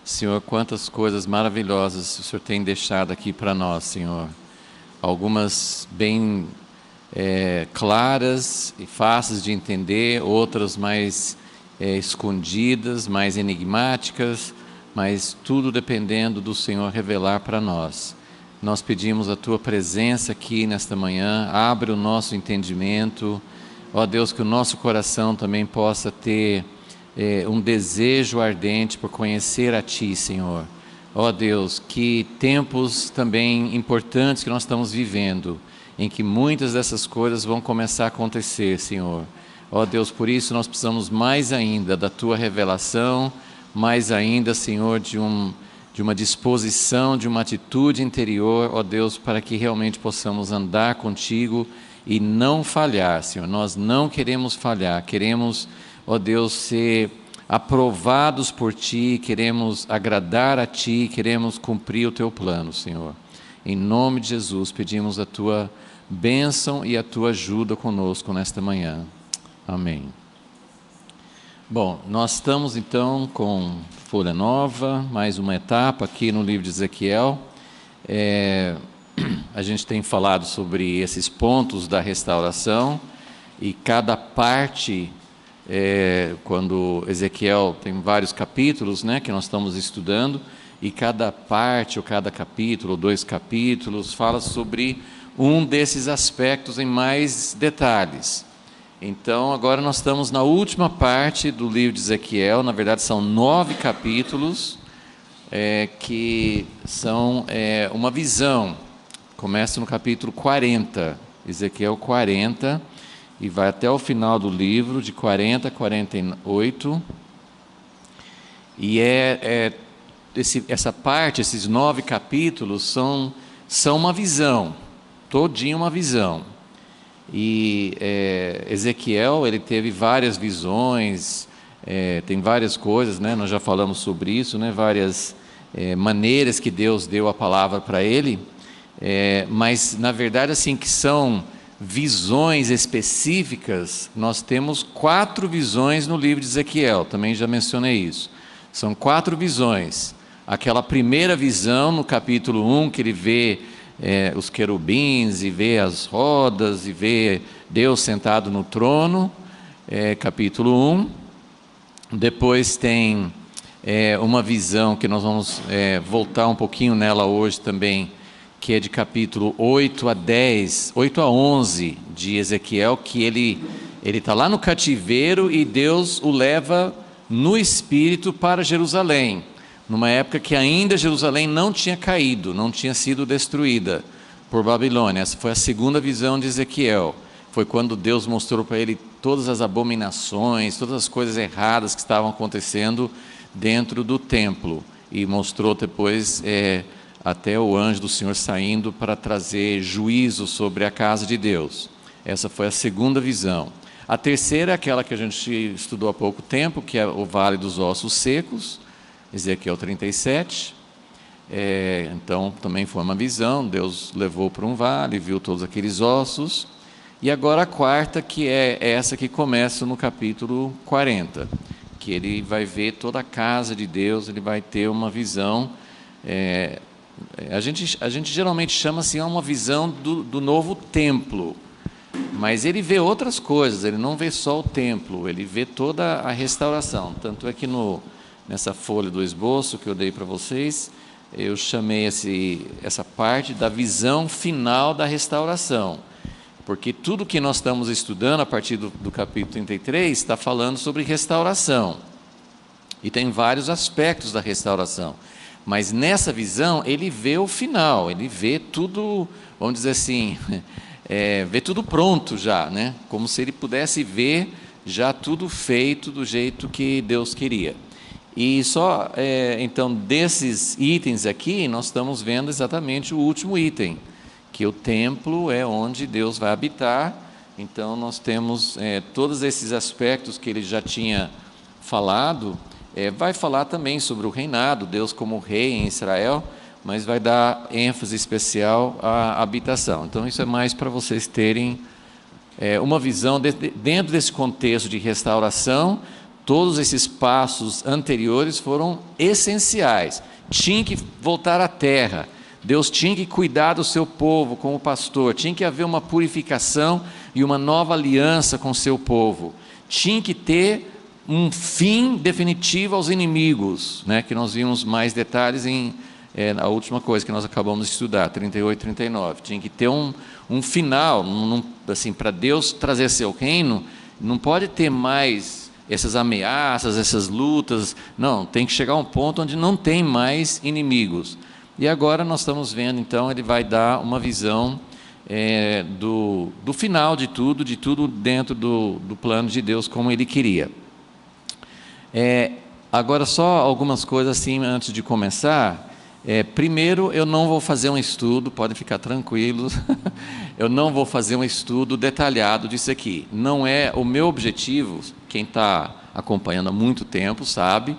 Senhor, quantas coisas maravilhosas o Senhor tem deixado aqui para nós, Senhor. Algumas bem claras e fáceis de entender, outras mais escondidas, mais enigmáticas, mas tudo dependendo do Senhor revelar para nós. Nós pedimos a Tua presença aqui nesta manhã, abre o nosso entendimento, ó Deus, que o nosso coração também possa ter um desejo ardente por conhecer a Ti, Senhor. Ó Deus, que tempos também importantes que nós estamos vivendo, em que muitas dessas coisas vão começar a acontecer, Senhor. Ó Deus, por isso nós precisamos mais ainda da Tua revelação, mais ainda, Senhor, de uma disposição, de uma atitude interior, ó Deus, para que realmente possamos andar contigo e não falhar, Senhor. Nós não queremos falhar, queremos, ó Deus, ser aprovados por Ti, queremos agradar a Ti, queremos cumprir o Teu plano, Senhor. Em nome de Jesus, pedimos a Tua bênção e a Tua ajuda conosco nesta manhã. Amém. Bom, nós estamos então com folha nova, mais uma etapa aqui no livro de Ezequiel. A gente tem falado sobre esses pontos da restauração e cada parte, quando Ezequiel tem vários capítulos, né, que nós estamos estudando, e cada parte, ou cada capítulo, ou 2 capítulos, fala sobre um desses aspectos em mais detalhes. Então, agora nós estamos na última parte do livro de Ezequiel, na verdade são 9 capítulos, que são uma visão. Começa no capítulo 40, Ezequiel 40, e vai até o final do livro, de 40 a 48, e essa parte, esses 9 capítulos, são uma visão, todinha uma visão. E Ezequiel, ele teve várias visões, tem várias coisas, né? Nós já falamos sobre isso, né? Várias maneiras que Deus deu a palavra para ele, mas na verdade assim, que são visões específicas, nós temos 4 visões no livro de Ezequiel, também já mencionei isso. São 4 visões. Aquela primeira visão no capítulo 1, que ele vê os querubins, e vê as rodas, e vê Deus sentado no trono, capítulo 1. Depois tem uma visão que nós vamos voltar um pouquinho nela hoje também, que é de capítulo 8 a 11 de Ezequiel, que ele está lá no cativeiro e Deus o leva no espírito para Jerusalém, numa época que ainda Jerusalém não tinha caído, não tinha sido destruída por Babilônia. Essa foi a segunda visão de Ezequiel. Foi quando Deus mostrou para ele todas as abominações, todas as coisas erradas que estavam acontecendo dentro do templo, e mostrou depois até o anjo do Senhor saindo para trazer juízo sobre a casa de Deus. Essa foi a segunda visão. A terceira é aquela que a gente estudou há pouco tempo, que é o Vale dos Ossos Secos, Ezequiel 37. Então também foi uma visão, Deus levou para um vale, viu todos aqueles ossos. E agora a quarta, que é essa que começa no capítulo 40, que ele vai ver toda a casa de Deus, ele vai ter uma visão. A gente geralmente chama assim, uma visão do novo templo, mas ele vê outras coisas, ele não vê só o templo, ele vê toda a restauração. Tanto é que nessa folha do esboço que eu dei para vocês, eu chamei essa parte da visão final da restauração, porque tudo que nós estamos estudando a partir do capítulo 33 está falando sobre restauração, e tem vários aspectos da restauração, mas nessa visão ele vê o final, ele vê tudo, vamos dizer assim, vê tudo pronto já, né? Como se ele pudesse ver já tudo feito do jeito que Deus queria. E só, então, desses itens aqui, nós estamos vendo exatamente o último item, que o templo é onde Deus vai habitar. Então, nós temos todos esses aspectos que ele já tinha falado. Vai falar também sobre o reinado, Deus como rei em Israel, mas vai dar ênfase especial à habitação. Então, isso é mais para vocês terem uma visão dentro desse contexto de restauração, Todos esses passos anteriores foram essenciais. Tinha que voltar à terra. Deus tinha que cuidar do seu povo como pastor. Tinha que haver uma purificação e uma nova aliança com o seu povo. Tinha que ter um fim definitivo aos inimigos, né? Que nós vimos mais detalhes na última coisa que nós acabamos de estudar, 38 e 39. Tinha que ter um final, assim, para Deus trazer seu reino, não pode ter mais essas ameaças, essas lutas. Não, tem que chegar a um ponto onde não tem mais inimigos. E agora nós estamos vendo, então, ele vai dar uma visão do final de tudo dentro do plano de Deus, como ele queria. Agora, só algumas coisas assim, antes de começar. Primeiro, eu não vou fazer um estudo, podem ficar tranquilos, eu não vou fazer um estudo detalhado disso aqui. Não é o meu objetivo. Quem está acompanhando há muito tempo sabe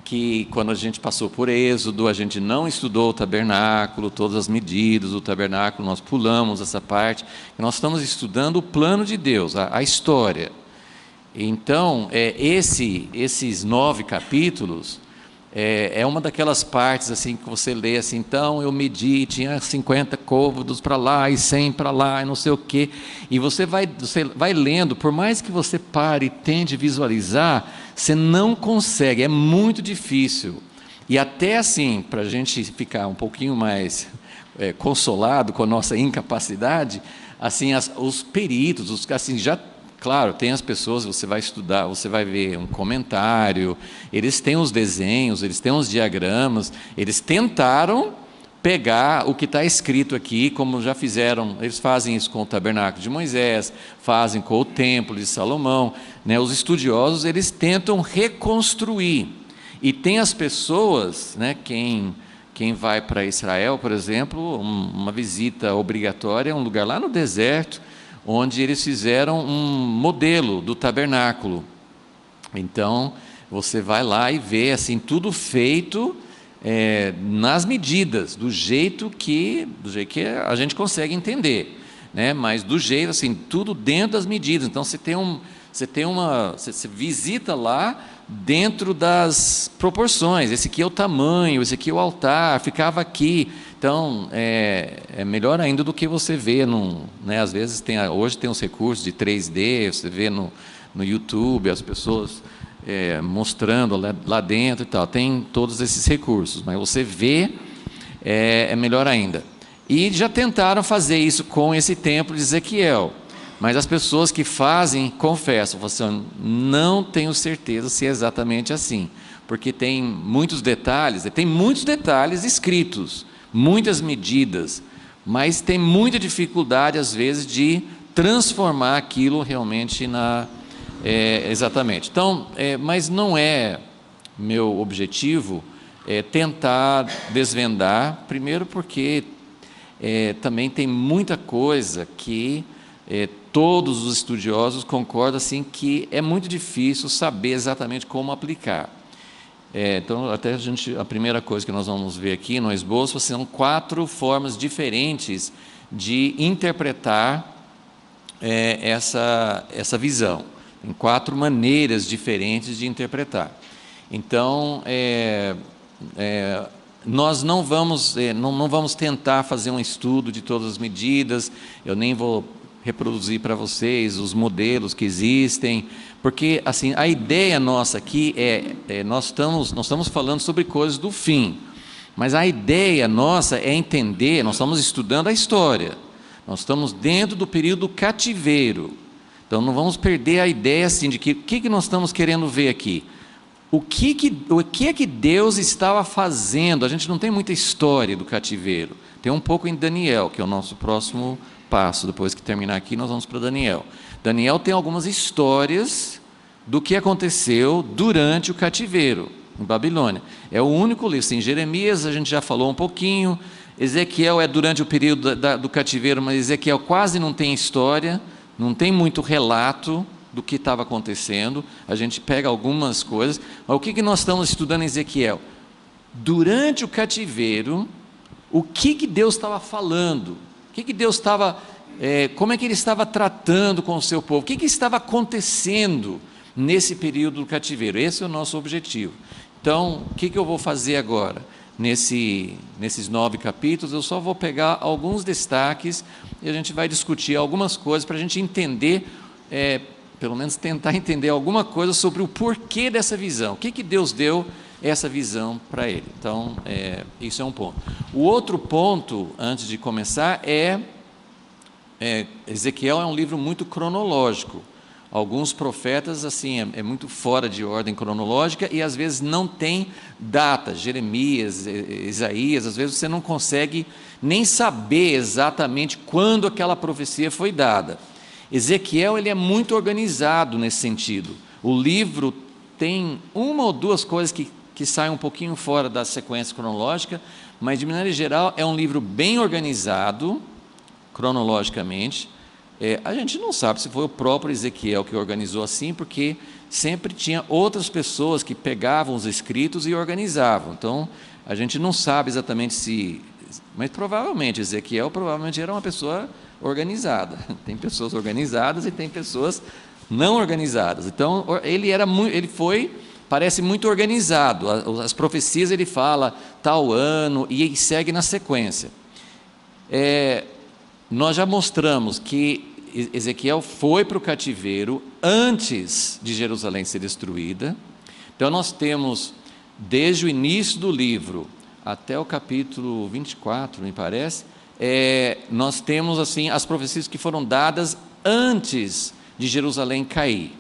que quando a gente passou por Êxodo, a gente não estudou o tabernáculo, todas as medidas do tabernáculo, nós pulamos essa parte. Nós estamos estudando o plano de Deus, a história. Então, esses 9 capítulos, é uma daquelas partes assim que você lê assim, então eu medi, tinha 50 côvados para lá e 100 para lá e não sei o quê, e você vai lendo, por mais que você pare e tente visualizar, você não consegue, é muito difícil. E até assim, para a gente ficar um pouquinho mais consolado com a nossa incapacidade, assim, os peritos, assim, já... Claro, tem as pessoas, você vai estudar, você vai ver um comentário, eles têm os desenhos, eles têm os diagramas, eles tentaram pegar o que está escrito aqui, como já fizeram, eles fazem isso com o tabernáculo de Moisés, fazem com o templo de Salomão, né? Os estudiosos, eles tentam reconstruir, e tem as pessoas, né, quem vai para Israel, por exemplo, uma visita obrigatória, um lugar lá no deserto, onde eles fizeram um modelo do tabernáculo. Então, você vai lá e vê assim, tudo feito nas medidas, do jeito que a gente consegue entender, né? Mas do jeito assim, tudo dentro das medidas. Então, você visita lá dentro das proporções. Esse aqui é o tamanho, esse aqui é o altar, ficava aqui. Então, é melhor ainda do que você vê, né? Às vezes, hoje tem os recursos de 3D, você vê no YouTube as pessoas mostrando lá dentro e tal, tem todos esses recursos, mas você vê, é melhor ainda. E já tentaram fazer isso com esse templo de Ezequiel, mas as pessoas que fazem, confessam, assim, não tenho certeza se é exatamente assim, porque tem muitos detalhes escritos, muitas medidas, mas tem muita dificuldade às vezes de transformar aquilo realmente exatamente. Então, mas não é meu objetivo tentar desvendar, primeiro porque também tem muita coisa que todos os estudiosos concordam assim, que é muito difícil saber exatamente como aplicar. Então, até a primeira coisa que nós vamos ver aqui no esboço são 4 formas diferentes de interpretar essa visão. Tem 4 maneiras diferentes de interpretar. Então, nós não vamos tentar fazer um estudo de todas as medidas, eu nem vou reproduzir para vocês os modelos que existem, porque assim, a ideia nossa aqui nós estamos falando sobre coisas do fim, mas a ideia nossa é entender, nós estamos estudando a história, nós estamos dentro do período do cativeiro, então não vamos perder a ideia assim, de que o que nós estamos querendo ver aqui, o que é que Deus estava fazendo. A gente não tem muita história do cativeiro, tem um pouco em Daniel, que é o nosso próximo passo. Depois que terminar aqui, nós vamos para Daniel. Daniel tem algumas histórias do que aconteceu durante o cativeiro em Babilônia. É o único livro. Em Jeremias a gente já falou um pouquinho, Ezequiel é durante o período do cativeiro, mas Ezequiel quase não tem história, não tem muito relato do que estava acontecendo. A gente pega algumas coisas, mas o que nós estamos estudando em Ezequiel? Durante o cativeiro, o que Deus estava falando? O que Deus estava, como é que Ele estava tratando com o seu povo? O que estava acontecendo nesse período do cativeiro. Esse é o nosso objetivo. Então, o que eu vou fazer agora? Nesses 9 capítulos, eu só vou pegar alguns destaques e a gente vai discutir algumas coisas para a gente entender, pelo menos tentar entender alguma coisa sobre o porquê dessa visão. O que Deus deu essa visão para ele? Então, isso é um ponto. O outro ponto, antes de começar, Ezequiel é um livro muito cronológico. Alguns profetas, assim, é muito fora de ordem cronológica e às vezes não tem data. Jeremias, Isaías, às vezes você não consegue nem saber exatamente quando aquela profecia foi dada. Ezequiel, ele é muito organizado nesse sentido. O livro tem uma ou duas coisas que saem um pouquinho fora da sequência cronológica, mas de maneira geral é um livro bem organizado, cronologicamente. A gente não sabe se foi o próprio Ezequiel que organizou assim, porque sempre tinha outras pessoas que pegavam os escritos e organizavam. Então, a gente não sabe exatamente mas provavelmente, Ezequiel provavelmente era uma pessoa organizada. Tem pessoas organizadas e tem pessoas não organizadas. Então, parece muito organizado. As profecias ele fala tal ano e segue na sequência. Nós já mostramos que Ezequiel foi para o cativeiro antes de Jerusalém ser destruída. Então nós temos, desde o início do livro até o capítulo 24, me parece, nós temos assim as profecias que foram dadas antes de Jerusalém cair.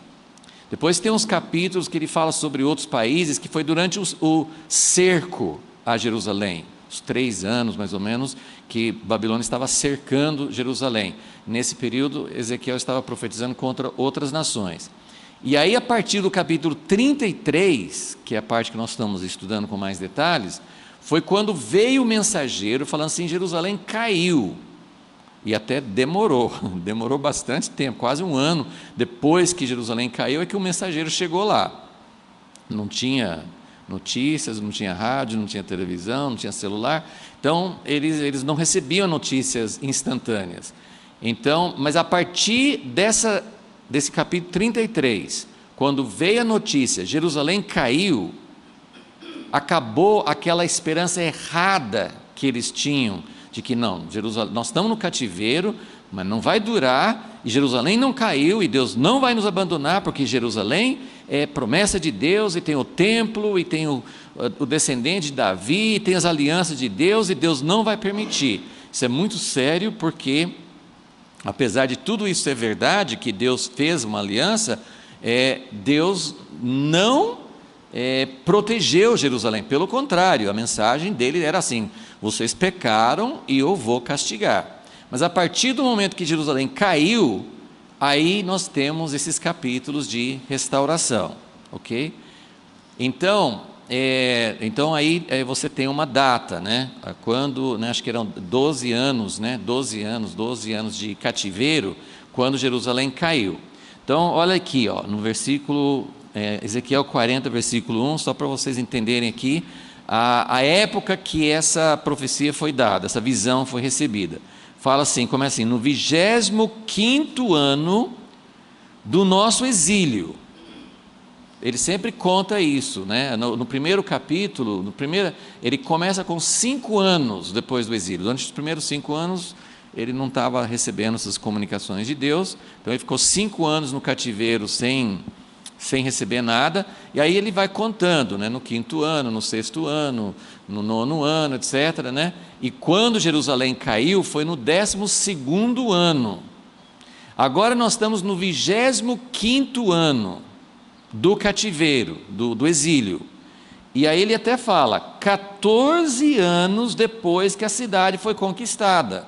Depois tem uns capítulos que ele fala sobre outros países, que foi durante o cerco a Jerusalém, os 3 anos mais ou menos, que Babilônia estava cercando Jerusalém. Nesse período, Ezequiel estava profetizando contra outras nações. E aí, a partir do capítulo 33, que é a parte que nós estamos estudando com mais detalhes, foi quando veio o mensageiro falando assim: Jerusalém caiu. E até demorou bastante tempo, quase 1 ano depois que Jerusalém caiu, é que o mensageiro chegou lá. Não tinha notícias, não tinha rádio, não tinha televisão, não tinha celular, então eles não recebiam notícias instantâneas. Então, mas a partir desse capítulo 33, quando veio a notícia, Jerusalém caiu, acabou aquela esperança errada que eles tinham, de que não, nós estamos no cativeiro, mas não vai durar, e Jerusalém não caiu, e Deus não vai nos abandonar, porque Jerusalém é promessa de Deus, e tem o templo, e tem o descendente de Davi, e tem as alianças de Deus, e Deus não vai permitir. Isso é muito sério, porque apesar de tudo isso ser verdade, que Deus fez uma aliança, Deus não protegeu Jerusalém, pelo contrário, a mensagem dele era assim: vocês pecaram e eu vou castigar. Mas a partir do momento que Jerusalém caiu, aí nós temos esses capítulos de restauração, ok? Então aí você tem uma data, né? Quando, acho que eram 12 anos, né? 12 anos de cativeiro, quando Jerusalém caiu. Então, olha aqui, no versículo, Ezequiel 40, versículo 1, só para vocês entenderem aqui, a época que essa profecia foi dada, essa visão foi recebida. Fala assim, começa assim: no 25º ano do nosso exílio. Ele sempre conta isso, né? No primeiro capítulo, ele começa com 5 anos depois do exílio. Durante os primeiros 5 anos, ele não estava recebendo essas comunicações de Deus, então ele ficou 5 anos no cativeiro sem receber nada, e aí ele vai contando, né? No 5º ano, no 6º ano, no 9º ano, etc., né? E quando Jerusalém caiu, foi no 12º ano. Agora nós estamos no 25º ano do cativeiro, do exílio. E aí ele até fala, 14 anos depois que a cidade foi conquistada.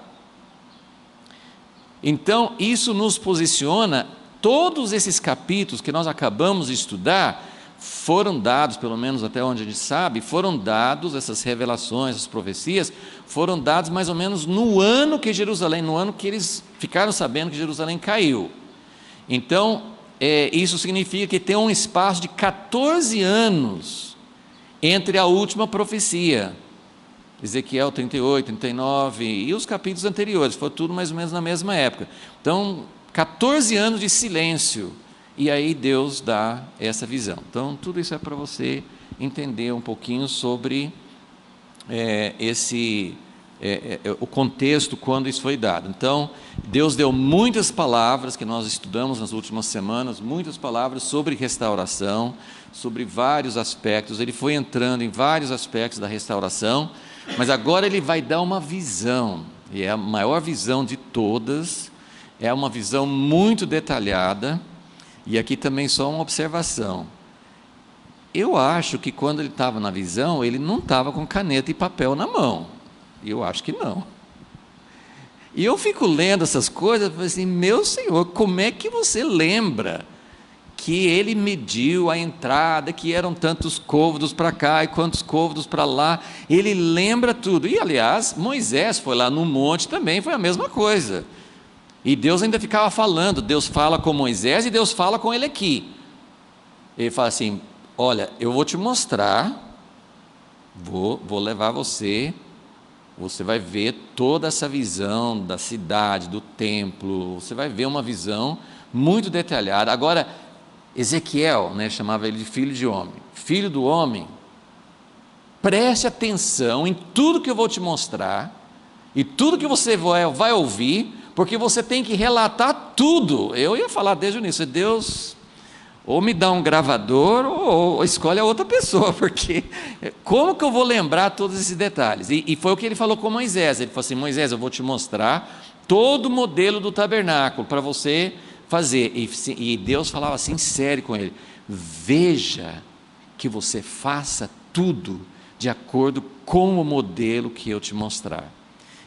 Então, isso nos posiciona. Todos esses capítulos que nós acabamos de estudar foram dados, pelo menos até onde a gente sabe, foram dados, essas revelações, essas profecias, foram dados mais ou menos no ano que eles ficaram sabendo que Jerusalém caiu. Então, isso significa que tem um espaço de 14 anos entre a última profecia, Ezequiel 38, 39, e os capítulos anteriores, foi tudo mais ou menos na mesma época. Então, 14 anos de silêncio e aí Deus dá essa visão. Então, tudo isso é para você entender um pouquinho sobre o contexto quando isso foi dado. Então, Deus deu muitas palavras que nós estudamos nas últimas semanas, muitas palavras sobre restauração, sobre vários aspectos. Ele foi entrando em vários aspectos da restauração, mas agora ele vai dar uma visão, e é a maior visão de todas, é uma visão muito detalhada, e aqui também só uma observação. Eu acho que quando ele estava na visão, ele não estava com caneta e papel na mão. Eu acho que não. E eu fico lendo essas coisas e falo assim, meu Senhor, como é que você lembra que ele mediu a entrada, que eram tantos côvados para cá e quantos côvados para lá? Ele lembra tudo. E, aliás, Moisés foi lá no monte também, foi a mesma coisa. E Deus ainda ficava falando, Deus fala com Moisés e Deus fala com ele aqui. Ele fala assim, olha, eu vou te mostrar, vou levar você vai ver toda essa visão da cidade, do templo, você vai ver uma visão muito detalhada. Agora, Ezequiel, chamava ele de filho de homem, filho do homem, preste atenção em tudo que eu vou te mostrar, e tudo que você vai ouvir, porque você tem que relatar tudo. Eu ia falar desde o início, Deus ou me dá um gravador, ou escolhe a outra pessoa, porque como que eu vou lembrar todos esses detalhes? E foi o que ele falou com Moisés. Ele falou assim, Moisés, eu vou te mostrar todo o modelo do tabernáculo, para você fazer. E Deus falava assim, sério com ele, veja que você faça tudo de acordo com o modelo que eu te mostrar.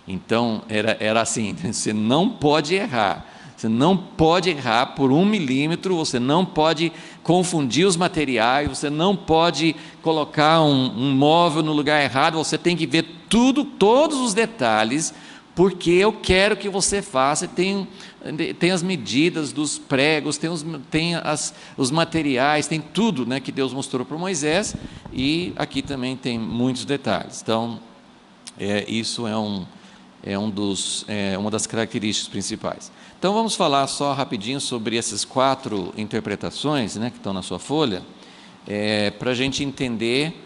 Então, era assim, você não pode errar. Você não pode errar por 1 milímetro, você não pode confundir os materiais, você não pode colocar um móvel no lugar errado, você tem que ver tudo, todos os detalhes, porque eu quero que você faça. Tem as medidas dos pregos, tem os materiais, tem tudo, que Deus mostrou para Moisés, e aqui também tem muitos detalhes. Então, isso é uma das características principais. Então vamos falar só rapidinho sobre essas 4 interpretações, que estão na sua folha, para a gente entender.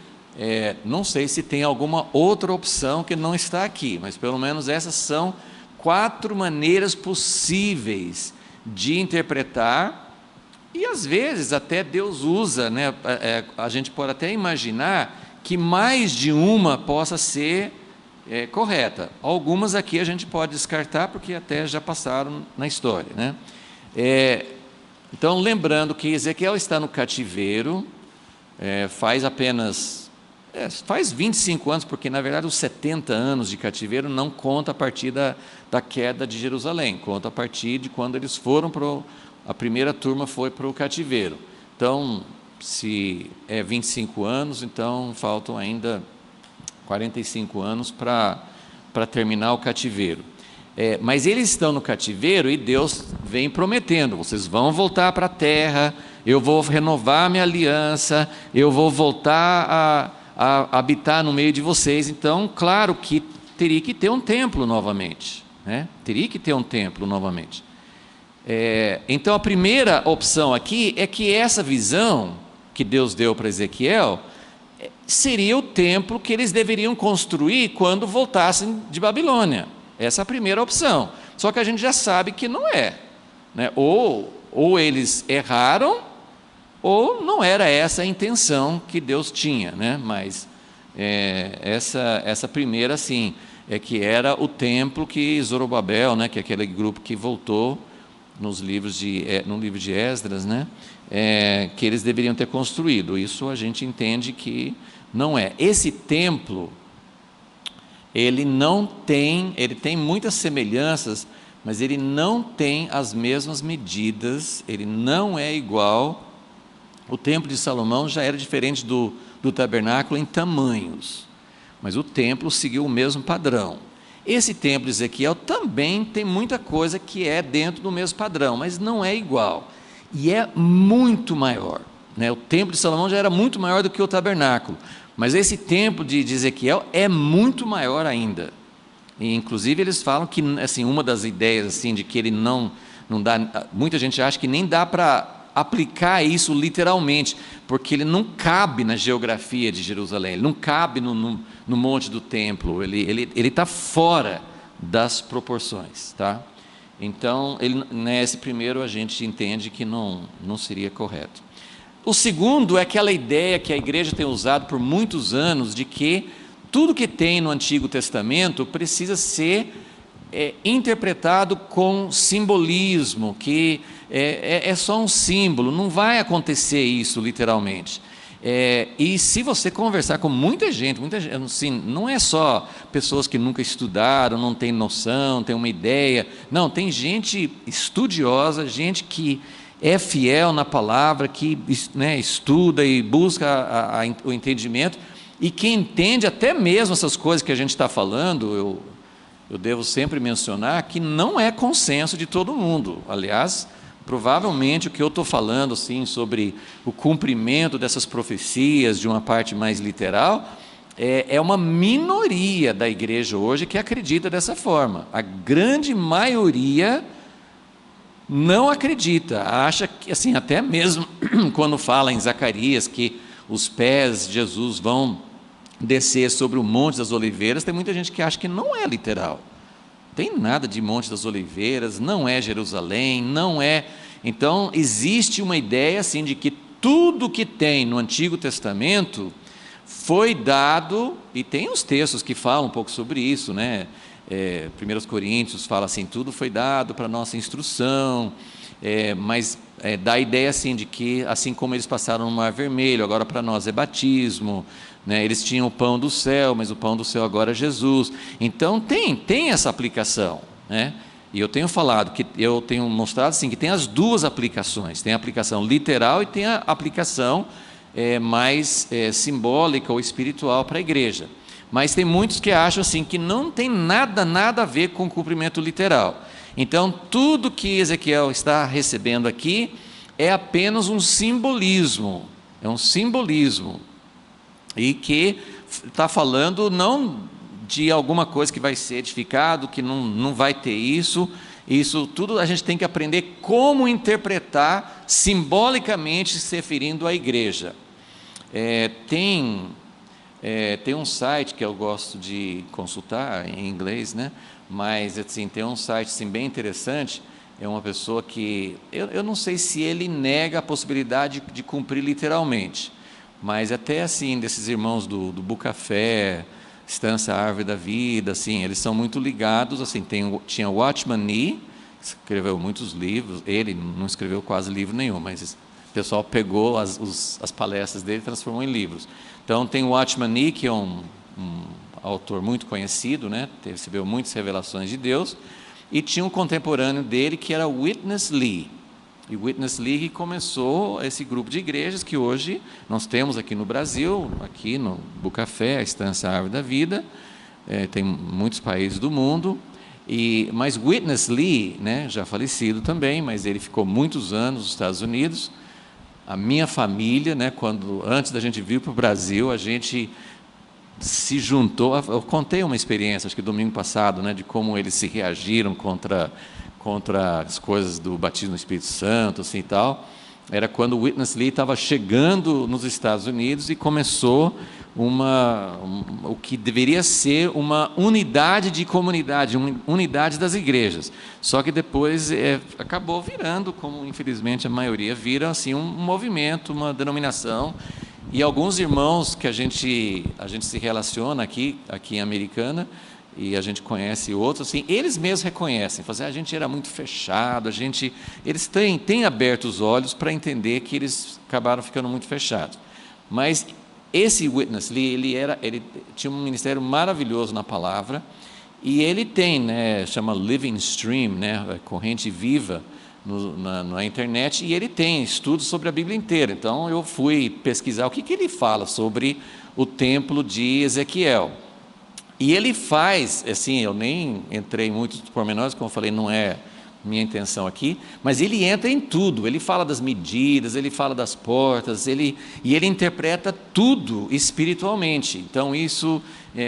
Não sei se tem alguma outra opção que não está aqui, mas pelo menos essas são 4 maneiras possíveis de interpretar, e às vezes até Deus usa, a gente pode até imaginar que mais de uma possa ser correta. Algumas aqui a gente pode descartar, porque até já passaram na história. Então, lembrando que Ezequiel está no cativeiro, faz 25 anos, porque na verdade os 70 anos de cativeiro não conta a partir da queda de Jerusalém, conta a partir de quando eles foram a primeira turma foi para o cativeiro. Então, se é 25 anos, então faltam ainda 45 anos para terminar o cativeiro. Mas eles estão no cativeiro e Deus vem prometendo, vocês vão voltar para a terra, eu vou renovar minha aliança, eu vou voltar a habitar no meio de vocês. Então, claro que teria que ter um templo novamente, teria que ter um templo novamente. Então, a primeira opção aqui é que essa visão que Deus deu para Ezequiel seria o templo que eles deveriam construir quando voltassem de Babilônia. Essa é a primeira opção. Só que a gente já sabe que não é, ou eles erraram, ou não era essa a intenção que Deus tinha, Mas essa primeira, sim, é que era o templo que Zorobabel, que é aquele grupo que voltou no livro de Esdras, que eles deveriam ter construído. Isso a gente entende que não é. Esse templo, ele tem muitas semelhanças, mas ele não tem as mesmas medidas, ele não é igual. O templo de Salomão já era diferente do tabernáculo em tamanhos, mas o templo seguiu o mesmo padrão. Esse templo de Ezequiel também tem muita coisa que é dentro do mesmo padrão, mas não é igual, e é muito maior. O templo de Salomão já era muito maior do que o tabernáculo, mas esse templo de Ezequiel é muito maior ainda. E, inclusive, eles falam que, assim, uma das ideias assim, de que ele não dá, muita gente acha que nem dá para aplicar isso literalmente, porque ele não cabe na geografia de Jerusalém, ele não cabe no monte do templo, ele está fora das proporções, tá? Então, nesse primeiro a gente entende que não seria correto. O segundo é aquela ideia que a igreja tem usado por muitos anos, de que tudo que tem no Antigo Testamento precisa ser interpretado com simbolismo, que é só um símbolo, não vai acontecer isso literalmente. E se você conversar com muita gente, assim, não é só pessoas que nunca estudaram, não tem noção, tem uma ideia, não, tem gente estudiosa, gente que é fiel na palavra, que, né, estuda e busca o entendimento, e que entende até mesmo essas coisas que a gente está falando. Eu devo sempre mencionar que não é consenso de todo mundo. Aliás, provavelmente o que eu estou falando assim, sobre o cumprimento dessas profecias de uma parte mais literal, é uma minoria da igreja hoje que acredita dessa forma. A grande maioria não acredita, acha que, assim, até mesmo quando fala em Zacarias que os pés de Jesus vão descer sobre o Monte das Oliveiras, tem muita gente que acha que não é literal. Tem nada de Monte das Oliveiras, não é Jerusalém, não é. Então, existe uma ideia assim de que tudo que tem no Antigo Testamento foi dado, e tem os textos que falam um pouco sobre isso, né? 1 Coríntios fala assim, tudo foi dado para nossa instrução, mas dá a ideia assim de que, assim como eles passaram no Mar Vermelho, agora para nós é batismo, né? Eles tinham o pão do céu, mas o pão do céu agora é Jesus. Então tem essa aplicação, né? E eu tenho falado, eu tenho mostrado assim, que tem as duas aplicações, tem a aplicação literal e tem a aplicação mais simbólica ou espiritual para a igreja. Mas tem muitos que acham assim, que não tem nada a ver com o cumprimento literal. Então, tudo que Ezequiel está recebendo aqui é apenas um simbolismo, é um simbolismo, e que está falando não de alguma coisa que vai ser edificado, que não vai ter isso tudo a gente tem que aprender como interpretar simbolicamente, se referindo à igreja. Tem um site que eu gosto de consultar em inglês, né? Mas assim, tem um site assim, bem interessante. É uma pessoa que eu não sei se ele nega a possibilidade de cumprir literalmente, mas até assim, desses irmãos do Bucafé, Estância Árvore da Vida, assim, eles são muito ligados, assim, tinha Watchman Nee, que escreveu muitos livros, ele não escreveu quase livro nenhum, mas o pessoal pegou as palestras dele e transformou em livros. Então tem o Watchman Nee, que é um autor muito conhecido, né? Recebeu muitas revelações de Deus, e tinha um contemporâneo dele que era Witness Lee. E Witness Lee que começou esse grupo de igrejas que hoje nós temos aqui no Brasil, aqui no Bucafé, a Estância Árvore da Vida, tem muitos países do mundo, mas Witness Lee, né, já falecido também, mas ele ficou muitos anos nos Estados Unidos. A minha família, né, antes da gente vir para o Brasil, a gente se juntou. Eu contei uma experiência, acho que domingo passado, né, de como eles se reagiram contra as coisas do batismo no Espírito Santo, assim e tal. Era quando o Witness Lee estava chegando nos Estados Unidos e começou o que deveria ser uma unidade de comunidade, uma unidade das igrejas. Só que depois acabou virando, como infelizmente a maioria vira, assim, um movimento, uma denominação. E alguns irmãos que a gente se relaciona aqui em Americana, e a gente conhece outros, assim, eles mesmos reconhecem, a gente era muito fechado, eles têm aberto os olhos para entender que eles acabaram ficando muito fechados. Mas esse Witness Lee, ele tinha um ministério maravilhoso na palavra, e ele tem, né, chama Living Stream, né, corrente viva na internet, e ele tem estudos sobre a Bíblia inteira. Então eu fui pesquisar o que ele fala sobre o templo de Ezequiel. E ele faz, assim, eu nem entrei muito nos pormenores, como eu falei, não é minha intenção aqui, mas ele entra em tudo, ele fala das medidas, ele fala das portas, e ele interpreta tudo espiritualmente. Então isso,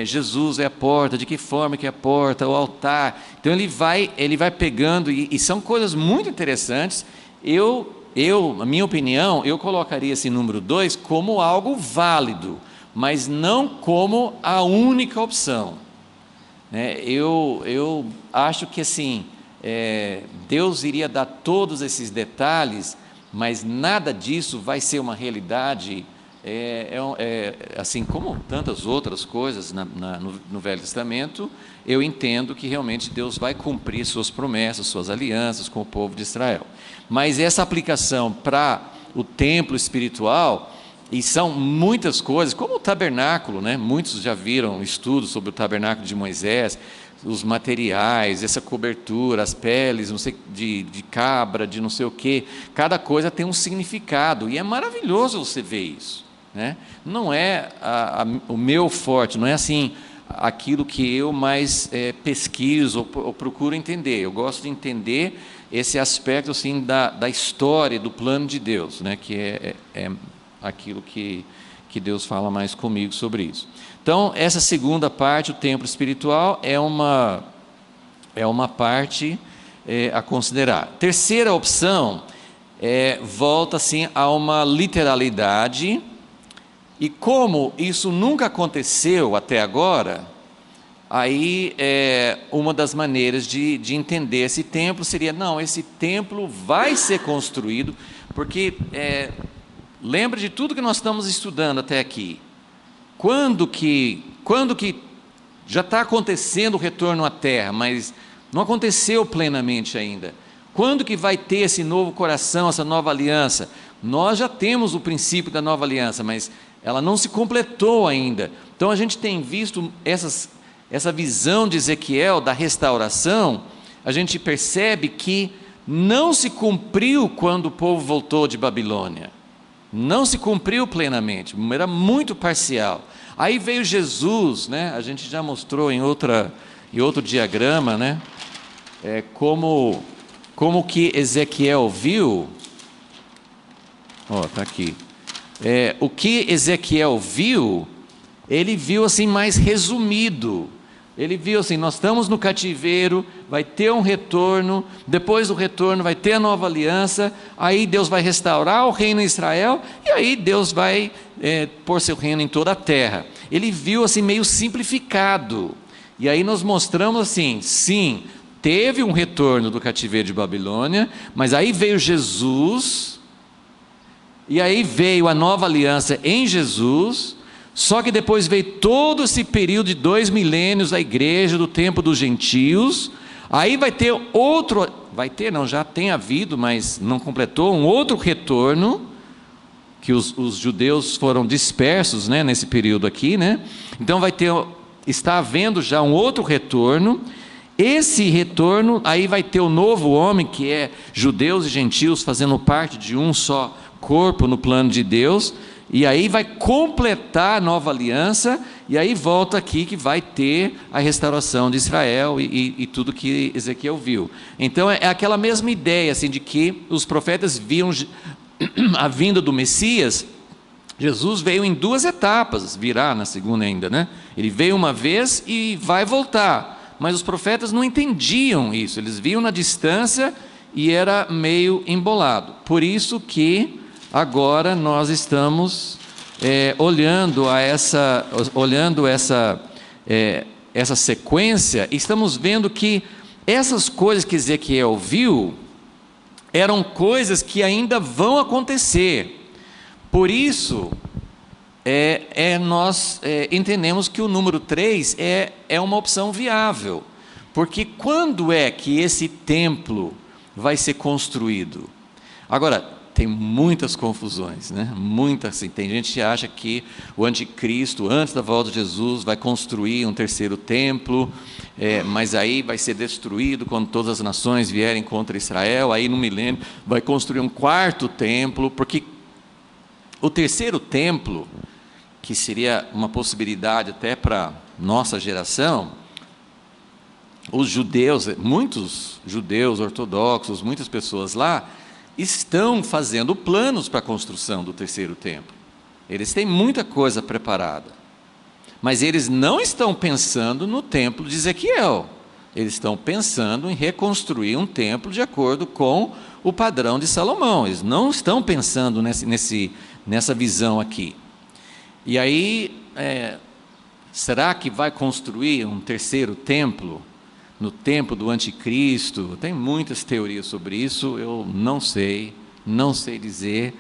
Jesus é a porta, de que forma que é a porta, o altar. Então ele vai pegando, e são coisas muito interessantes. Eu a minha opinião, eu colocaria esse número 2 como algo válido, mas não como a única opção. Eu acho que assim, Deus iria dar todos esses detalhes, mas nada disso vai ser uma realidade, assim como tantas outras coisas no Velho Testamento. Eu entendo que realmente Deus vai cumprir suas promessas, suas alianças com o povo de Israel, mas essa aplicação para o templo espiritual, e são muitas coisas, como o tabernáculo, né? Muitos já viram estudos sobre o tabernáculo de Moisés, os materiais, essa cobertura, as peles, não sei, de cabra, de não sei o quê, cada coisa tem um significado, e é maravilhoso você ver isso, né? Não é o meu forte, não é assim, aquilo que eu mais pesquiso ou procuro entender. Eu gosto de entender esse aspecto assim, da história, do plano de Deus, né? Que é aquilo que Deus fala mais comigo sobre isso. Então, essa segunda parte, o templo espiritual, é uma parte a considerar. Terceira opção, volta assim a uma literalidade, e como isso nunca aconteceu até agora, aí uma das maneiras de entender esse templo seria, não, esse templo vai ser construído, porque lembra de tudo que nós estamos estudando até aqui. Quando que já está acontecendo o retorno à terra, mas não aconteceu plenamente ainda. Quando que vai ter esse novo coração, essa nova aliança? Nós já temos o princípio da nova aliança, mas ela não se completou ainda. Então a gente tem visto essa visão de Ezequiel da restauração, a gente percebe que não se cumpriu quando o povo voltou de Babilônia. Não se cumpriu plenamente, era muito parcial. Aí veio Jesus, né? A gente já mostrou em outro diagrama, né? Como que Ezequiel viu. Está aqui. O que Ezequiel viu, ele viu assim mais resumido. Ele viu assim, nós estamos no cativeiro, vai ter um retorno, depois do retorno vai ter a nova aliança, aí Deus vai restaurar o reino em Israel, e aí Deus vai pôr seu reino em toda a terra. Ele viu assim meio simplificado, e aí nós mostramos assim, sim, teve um retorno do cativeiro de Babilônia, mas aí veio Jesus, e aí veio a nova aliança em Jesus. Só que depois veio todo esse período de 2 milênios da igreja, do tempo dos gentios. Aí vai ter já tem havido, mas não completou, um outro retorno, que os judeus foram dispersos, né, nesse período aqui, né? Então está havendo já um outro retorno. Esse retorno, aí vai ter o novo homem, que é judeus e gentios fazendo parte de um só corpo no plano de Deus. E aí vai completar a nova aliança, e aí volta aqui que vai ter a restauração de Israel e tudo que Ezequiel viu. Então é aquela mesma ideia assim, de que os profetas viam a vinda do Messias. Jesus veio em 2 etapas, virá na segunda ainda, né? Ele veio uma vez e vai voltar, mas os profetas não entendiam isso, eles viam na distância e era meio embolado. Por isso que agora nós estamos olhando essa sequência, e estamos vendo que essas coisas que Ezequiel viu eram coisas que ainda vão acontecer. Por isso nós entendemos que o número 3 é uma opção viável, porque quando é que esse templo vai ser construído? Agora, tem muitas confusões, né? Assim, tem gente que acha que o anticristo, antes da volta de Jesus, vai construir um 3º templo, mas aí vai ser destruído quando todas as nações vierem contra Israel, aí no milênio vai construir um 4º templo, porque o 3º templo, que seria uma possibilidade até para nossa geração, os judeus, muitos judeus ortodoxos, muitas pessoas lá, estão fazendo planos para a construção do 3º templo. Eles têm muita coisa preparada, mas eles não estão pensando no templo de Ezequiel. Eles estão pensando em reconstruir um templo de acordo com o padrão de Salomão. Eles não estão pensando nessa visão aqui. E aí, será que vai construir um terceiro templo, no tempo do anticristo? Tem muitas teorias sobre isso, eu não sei dizer.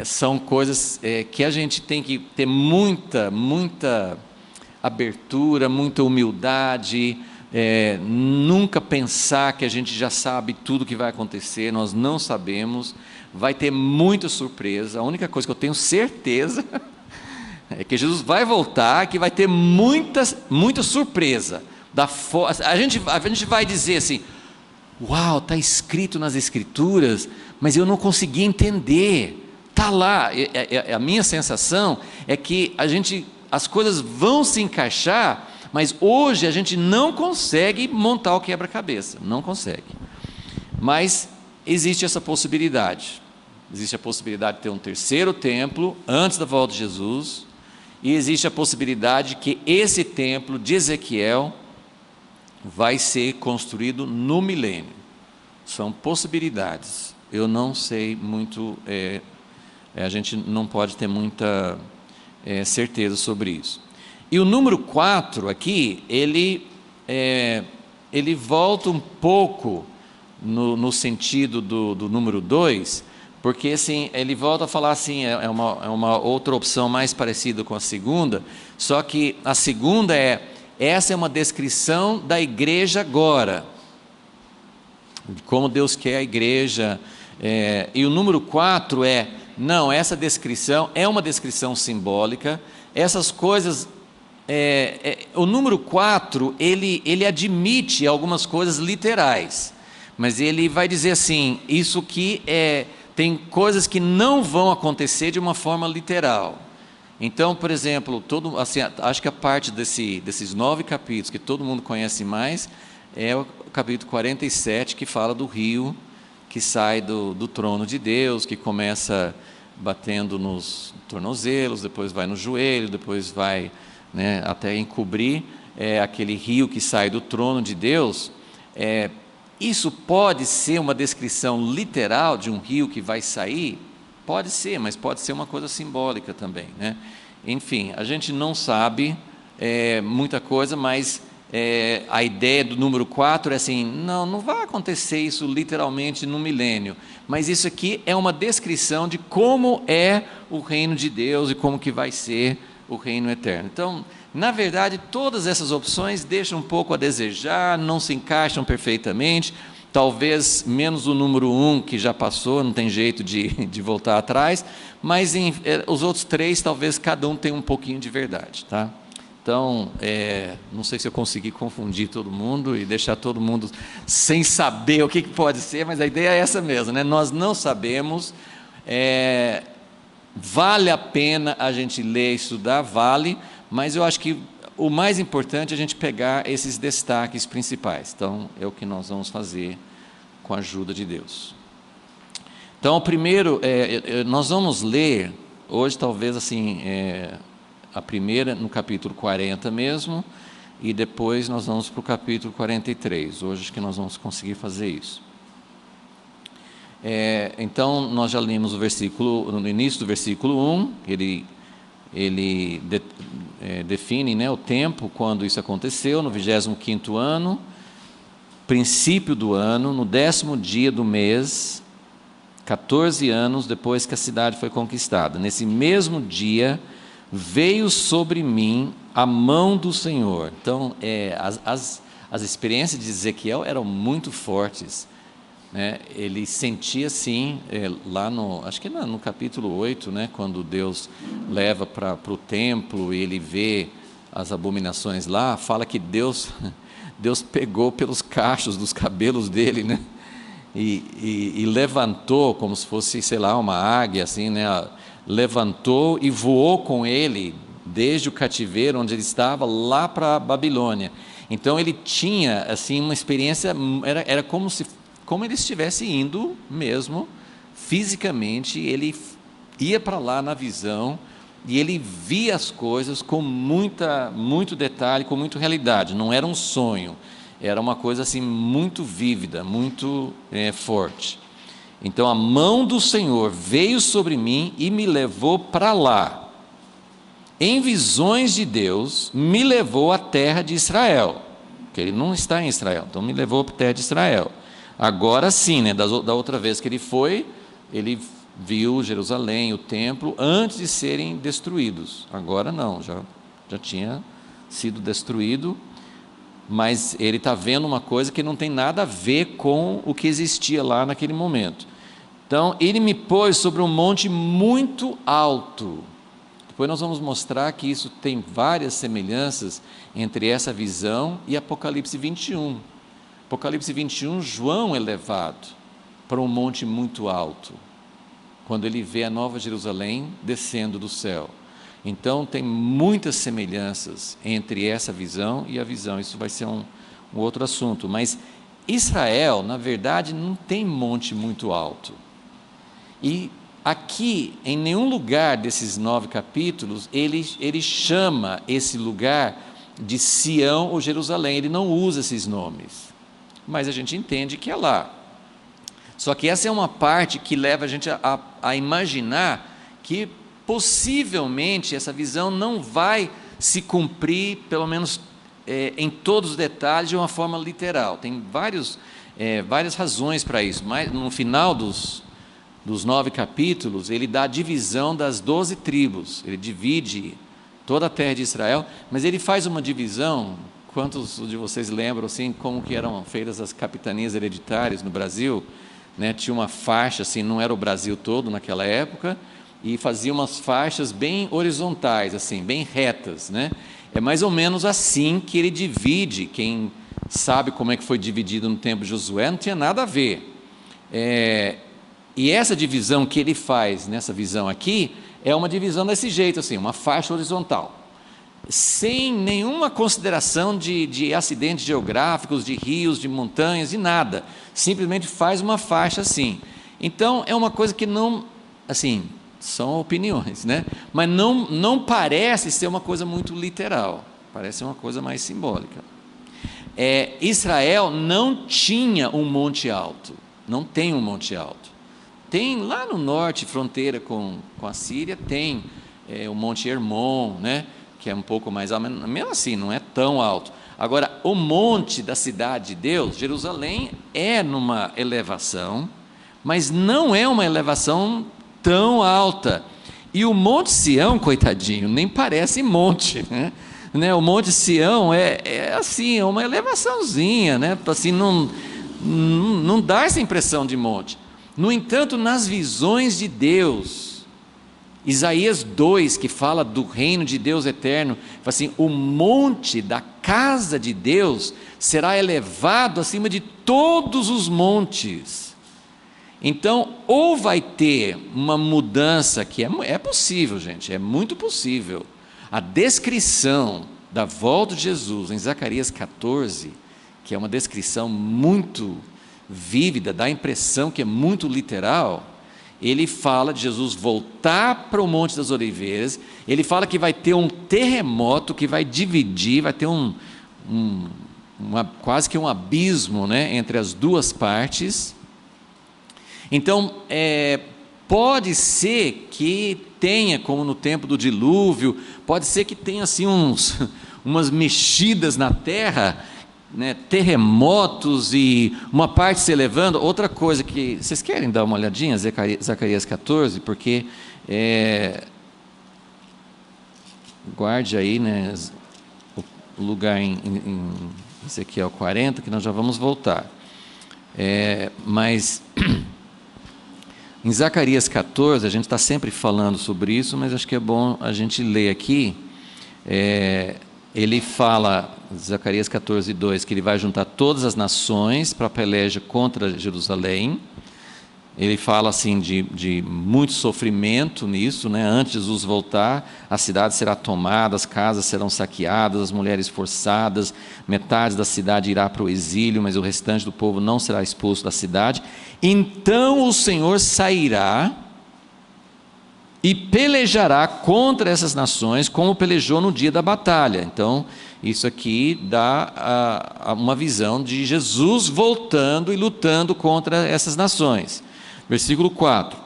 São coisas que a gente tem que ter muita abertura, muita humildade, nunca pensar que a gente já sabe tudo que vai acontecer. Nós não sabemos, vai ter muita surpresa. A única coisa que eu tenho certeza é que Jesus vai voltar, que vai ter muita surpresa. A gente vai dizer assim: uau, está escrito nas Escrituras, mas eu não consegui entender. Está lá. A minha sensação é que as coisas vão se encaixar, mas hoje a gente não consegue montar o quebra-cabeça, não consegue. Mas existe essa possibilidade. Existe a possibilidade de ter um terceiro templo antes da volta de Jesus, e existe a possibilidade de que esse templo de Ezequiel vai ser construído no milênio. São possibilidades. Eu não sei muito, a gente não pode ter muita certeza sobre isso. E o número 4 aqui, ele volta um pouco no sentido do número 2, porque assim, ele volta a falar assim, é uma outra opção mais parecida com a segunda, só que a segunda essa é uma descrição da igreja agora, de como Deus quer a igreja, e o número 4 não, essa descrição é uma descrição simbólica. Essas coisas, o número 4, ele admite algumas coisas literais, mas ele vai dizer assim, isso que tem coisas que não vão acontecer de uma forma literal. Então, por exemplo, acho que a parte desses 9 capítulos que todo mundo conhece mais é o capítulo 47, que fala do rio que sai do trono de Deus, que começa batendo nos tornozelos, depois vai no joelho, depois vai, até encobrir, aquele rio que sai do trono de Deus. Isso pode ser uma descrição literal de um rio que vai sair? Pode ser, mas pode ser uma coisa simbólica também, né? Enfim, a gente não sabe muita coisa, mas a ideia do número 4 é assim, não vai acontecer isso literalmente no milênio, mas isso aqui é uma descrição de como é o reino de Deus e como que vai ser o reino eterno. Então, na verdade, todas essas opções deixam um pouco a desejar, não se encaixam perfeitamente, talvez menos o número 1, que já passou, não tem jeito de voltar atrás, mas os outros 3, talvez cada um tenha um pouquinho de verdade, tá? Então, não sei se eu consegui confundir todo mundo e deixar todo mundo sem saber o que pode ser, mas a ideia é essa mesmo, né? Nós não sabemos, vale a pena a gente ler e estudar, vale, mas eu acho que o mais importante é a gente pegar esses destaques principais. Então, é o que nós vamos fazer com a ajuda de Deus. Então, o primeiro, nós vamos ler, hoje talvez assim, a primeira no capítulo 40 mesmo, e depois nós vamos para o capítulo 43. Hoje acho que nós vamos conseguir fazer isso. Então, nós já lemos no início do versículo 1, ele define, né, o tempo quando isso aconteceu, no 25º ano, princípio do ano, no 10º dia do mês, 14 anos depois que a cidade foi conquistada. Nesse mesmo dia, veio sobre mim a mão do Senhor. Então, as experiências de Ezequiel eram muito fortes, né? Ele sentia assim, acho que no capítulo 8, né, quando Deus leva para o templo e ele vê as abominações lá, fala que Deus pegou pelos cachos dos cabelos dele, né, e levantou como se fosse, sei lá, uma águia assim, né, levantou e voou com ele desde o cativeiro onde ele estava lá para a Babilônia. Então ele tinha assim uma experiência, era como ele estivesse indo mesmo, fisicamente, ele ia para lá na visão, e ele via as coisas com muito detalhe, com muita realidade, não era um sonho, era uma coisa assim muito vívida, muito forte. Então a mão do Senhor veio sobre mim e me levou para lá. Em visões de Deus, me levou à terra de Israel, porque ele não está em Israel, então me levou para a terra de Israel. Agora sim, né, da outra vez que ele foi, ele viu Jerusalém, o templo, antes de serem destruídos. Agora não, já tinha sido destruído, mas ele está vendo uma coisa que não tem nada a ver com o que existia lá naquele momento. Então, ele me pôs sobre um monte muito alto. Depois nós vamos mostrar que isso tem várias semelhanças entre essa visão e Apocalipse 21. Apocalipse 21, João é levado para um monte muito alto, quando ele vê a Nova Jerusalém descendo do céu. Então tem muitas semelhanças entre essa visão e a visão, isso vai ser um outro assunto, mas Israel, na verdade, não tem monte muito alto, e aqui, em nenhum lugar desses 9 capítulos, ele chama esse lugar de Sião ou Jerusalém, ele não usa esses nomes, mas a gente entende que é lá. Só que essa é uma parte que leva a gente a imaginar que possivelmente essa visão não vai se cumprir, pelo menos em todos os detalhes, de uma forma literal. Tem várias razões para isso, mas no final dos 9 capítulos, ele dá a divisão das 12 tribos, ele divide toda a terra de Israel, mas ele faz uma divisão. Quantos de vocês lembram assim, como que eram feitas as capitanias hereditárias no Brasil? Né, tinha uma faixa, assim, não era o Brasil todo naquela época, e fazia umas faixas bem horizontais, assim, bem retas, né? É mais ou menos assim que ele divide. Quem sabe como é que foi dividido no tempo de Josué, não tinha nada a ver. E essa divisão que ele faz, nessa visão aqui, é uma divisão desse jeito, assim, uma faixa horizontal, sem nenhuma consideração de acidentes geográficos, de rios, de montanhas, de nada, simplesmente faz uma faixa assim. Então é uma coisa que não, assim, são opiniões, né? Mas não parece ser uma coisa muito literal, parece uma coisa mais simbólica. Israel não tinha um monte alto, não tem um monte alto. Tem lá no norte, fronteira com a Síria, tem o Monte Hermon, né? Que é um pouco mais alto, mas mesmo assim não é tão alto. Agora, o monte da cidade de Deus, Jerusalém, é numa elevação, mas não é uma elevação tão alta. E o Monte Sião, coitadinho, nem parece monte, né? O Monte Sião é assim, é uma elevaçãozinha, né? Assim, não dá essa impressão de monte. No entanto, nas visões de Deus, Isaías 2, que fala do reino de Deus eterno, fala assim: o monte da casa de Deus será elevado acima de todos os montes. Então, ou vai ter uma mudança, que é possível, gente, é muito possível. A descrição da volta de Jesus em Zacarias 14, que é uma descrição muito vívida, dá a impressão que é muito literal. Ele fala de Jesus voltar para o Monte das Oliveiras, ele fala que vai ter um terremoto que vai dividir, vai ter quase que um abismo, né, entre as duas partes. Então, pode ser que tenha, como no tempo do dilúvio, pode ser que tenha assim umas mexidas na terra, né, terremotos e uma parte se elevando. Outra coisa que vocês querem dar uma olhadinha, Zacarias 14, porque guarde aí, né, o lugar em Ezequiel 40, que nós já vamos voltar. Mas em Zacarias 14, a gente está sempre falando sobre isso, mas acho que é bom a gente ler aqui. Ele fala, Zacarias 14, 2, que ele vai juntar todas as nações para a peleja contra Jerusalém. Ele fala assim de muito sofrimento nisso, né? Antes de Jesus voltar, a cidade será tomada, as casas serão saqueadas, as mulheres forçadas, metade da cidade irá para o exílio, mas o restante do povo não será expulso da cidade. Então o Senhor sairá e pelejará contra essas nações, como pelejou no dia da batalha. Então, isso aqui dá uma visão de Jesus voltando e lutando contra essas nações. Versículo 4: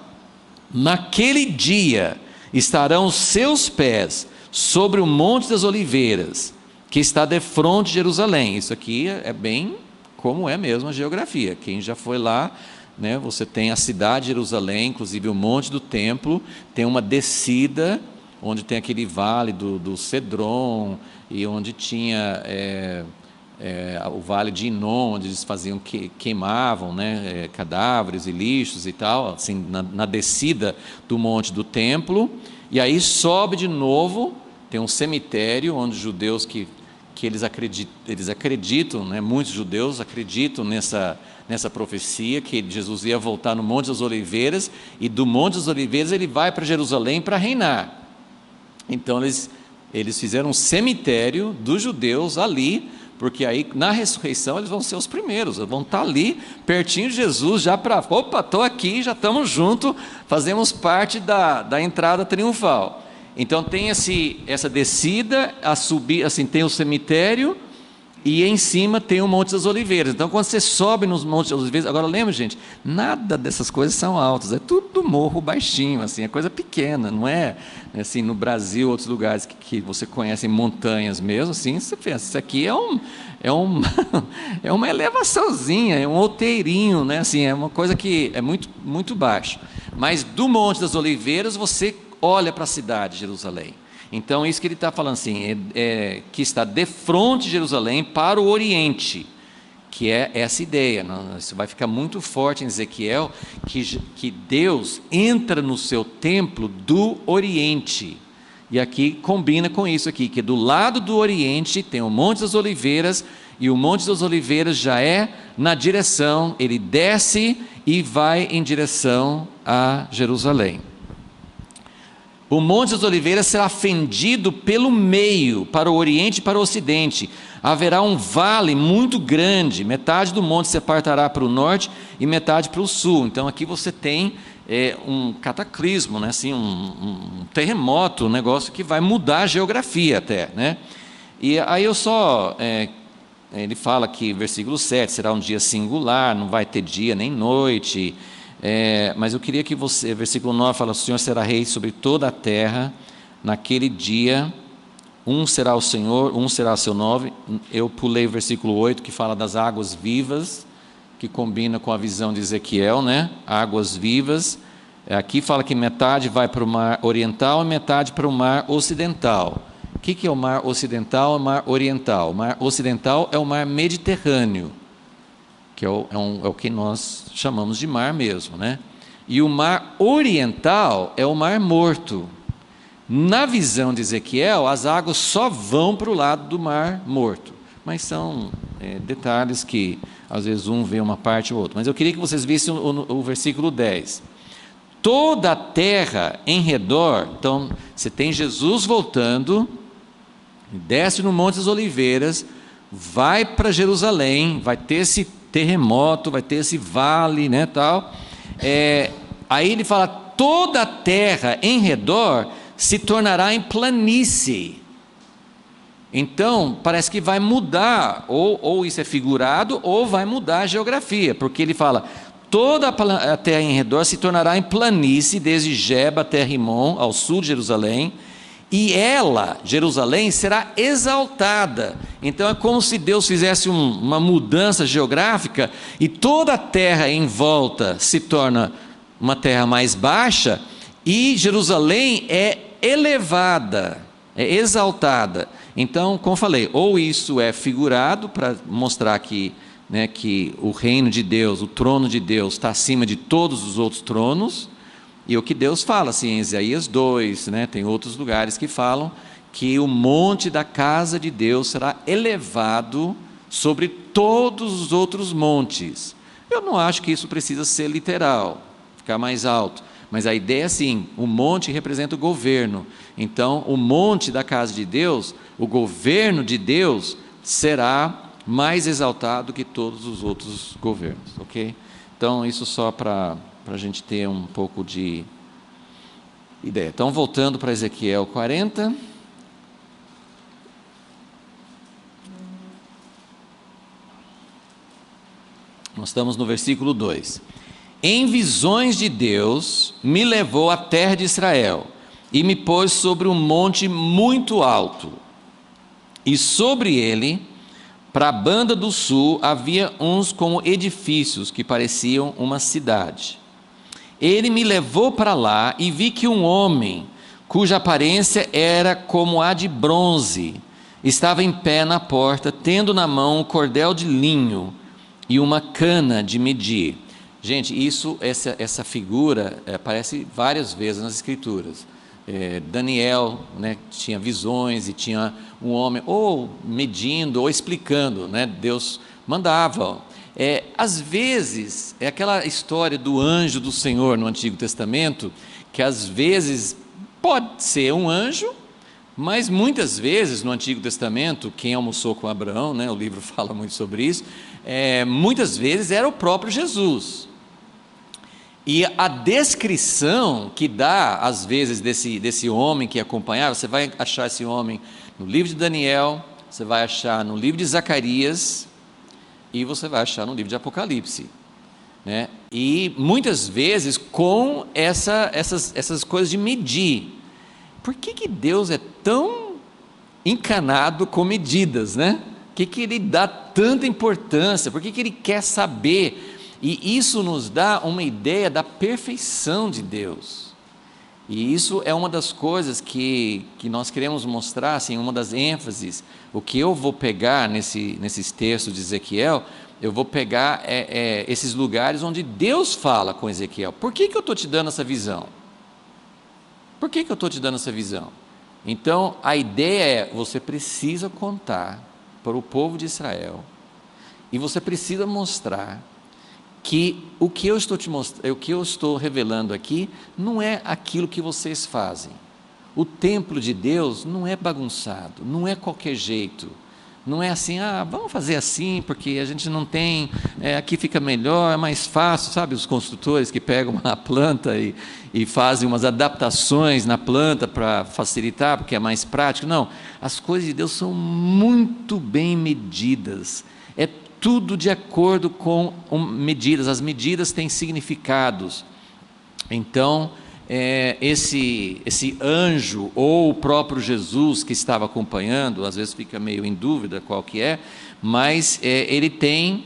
naquele dia estarão os seus pés sobre o Monte das Oliveiras, que está defronte de Jerusalém. Isso aqui é bem como é mesmo a geografia. Quem já foi lá, né, você tem a cidade de Jerusalém, inclusive o Monte do Templo, tem uma descida, onde tem aquele vale do Cedron, e onde tinha o vale de Inom, onde eles faziam, queimavam, né, cadáveres e lixos e tal, assim, na descida do Monte do Templo. E aí sobe de novo, tem um cemitério onde os judeus que eles acreditam, né, muitos judeus acreditam nessa profecia, que Jesus ia voltar no Monte das Oliveiras, e do Monte das Oliveiras ele vai para Jerusalém para reinar. Então eles fizeram um cemitério dos judeus ali, porque aí na ressurreição eles vão ser os primeiros, vão estar ali pertinho de Jesus, já para, opa, estou aqui, já estamos juntos, fazemos parte da entrada triunfal. Então tem essa descida, a subir, assim, tem o cemitério, e em cima tem o Monte das Oliveiras. Então quando você sobe nos Montes das Oliveiras, agora lembra, gente, nada dessas coisas são altas, é tudo morro baixinho, assim, é coisa pequena, não é assim, no Brasil, outros lugares que você conhece, montanhas mesmo, assim, você pensa, isso aqui é uma elevaçãozinha, é um outeirinho, né? Assim, é uma coisa que é muito, muito baixo. Mas do Monte das Oliveiras você olha para a cidade de Jerusalém. Então, isso que ele está falando assim, que está de frente de Jerusalém para o Oriente, que é essa ideia. Isso vai ficar muito forte em Ezequiel, que Deus entra no seu templo do Oriente. E aqui combina com isso aqui, que do lado do Oriente tem o Monte das Oliveiras, e o Monte das Oliveiras já é na direção, ele desce e vai em direção a Jerusalém. O Monte das Oliveiras será fendido pelo meio, para o oriente e para o ocidente. Haverá um vale muito grande, metade do monte se apartará para o norte e metade para o sul. Então aqui você tem um cataclismo, né? Assim, um terremoto, um negócio que vai mudar a geografia até, né? E aí ele fala que, versículo 7, será um dia singular, não vai ter dia nem noite. Mas eu queria que você, versículo 9 fala: o Senhor será rei sobre toda a terra, naquele dia, um será o Senhor, um será seu nome. Eu pulei o versículo 8, que fala das águas vivas, que combina com a visão de Ezequiel, né? Águas vivas. Aqui fala que metade vai para o mar oriental e metade para o mar ocidental. O que é o mar ocidental e o mar oriental? O mar ocidental é o mar Mediterrâneo, que é o que nós chamamos de mar mesmo, né? E o mar oriental é o mar morto. Na visão de Ezequiel, as águas só vão para o lado do mar morto, mas são detalhes que às vezes um vê uma parte ou outra. Mas eu queria que vocês vissem o versículo 10. Toda a terra em redor, então você tem Jesus voltando, desce no Monte das Oliveiras, vai para Jerusalém, vai ter esse terremoto, vai ter esse vale, né, tal. Aí ele fala: toda a terra em redor se tornará em planície. Então parece que vai mudar, ou isso é figurado, ou vai mudar a geografia, porque ele fala: toda a terra em redor se tornará em planície, desde Geba até Rimon, ao sul de Jerusalém, e ela, Jerusalém, será exaltada. Então é como se Deus fizesse uma mudança geográfica, e toda a terra em volta se torna uma terra mais baixa, e Jerusalém é elevada, é exaltada. Então, como falei, ou isso é figurado para mostrar que o reino de Deus, o trono de Deus está acima de todos os outros tronos. E o que Deus fala, assim, em Isaías 2, né, tem outros lugares que falam que o monte da casa de Deus será elevado sobre todos os outros montes. Eu não acho que isso precisa ser literal, ficar mais alto, mas a ideia é assim: o monte representa o governo. Então o monte da casa de Deus, o governo de Deus, será mais exaltado que todos os outros governos, ok? Então isso só para a gente ter um pouco de ideia. Então, voltando para Ezequiel 40. Nós estamos no versículo 2. em visões de Deus, me levou à terra de Israel e me pôs sobre um monte muito alto. E sobre ele, para a banda do sul, havia uns como edifícios que pareciam uma cidade. Ele me levou para lá e vi que um homem, cuja aparência era como a de bronze, estava em pé na porta, tendo na mão um cordel de linho e uma cana de medir. Gente, essa figura aparece várias vezes nas Escrituras. Daniel, né, tinha visões e tinha um homem ou medindo ou explicando, né, Deus mandava. Às vezes, é aquela história do anjo do Senhor no Antigo Testamento, que às vezes pode ser um anjo, mas muitas vezes no Antigo Testamento, quem almoçou com Abraão, né, o livro fala muito sobre isso, muitas vezes era o próprio Jesus. E a descrição que dá, às vezes, desse homem que acompanhava, você vai achar esse homem no livro de Daniel, você vai achar no livro de Zacarias, e você vai achar no livro de Apocalipse, né? E muitas vezes com essas coisas de medir. Por que Deus é tão encanado com medidas, né? Por que Ele dá tanta importância? Por que Ele quer saber? E isso nos dá uma ideia da perfeição de Deus. E isso é uma das coisas que nós queremos mostrar, assim, uma das ênfases. O que eu vou pegar nesses textos de Ezequiel, eu vou pegar esses lugares onde Deus fala com Ezequiel. Por que eu estou te dando essa visão? Por que eu estou te dando essa visão? Então, a ideia você precisa contar para o povo de Israel, e você precisa mostrar que o que eu estou te mostrando, o que eu estou revelando aqui, não é aquilo que vocês fazem. O templo de Deus não é bagunçado, não é qualquer jeito, não é assim, vamos fazer assim, porque a gente não tem, aqui fica melhor, é mais fácil, sabe, os construtores que pegam uma planta e fazem umas adaptações na planta para facilitar, porque é mais prático. Não, as coisas de Deus são muito bem medidas, tudo de acordo com medidas, as medidas têm significados. Então, esse anjo, ou o próprio Jesus que estava acompanhando, às vezes fica meio em dúvida qual que mas ele tem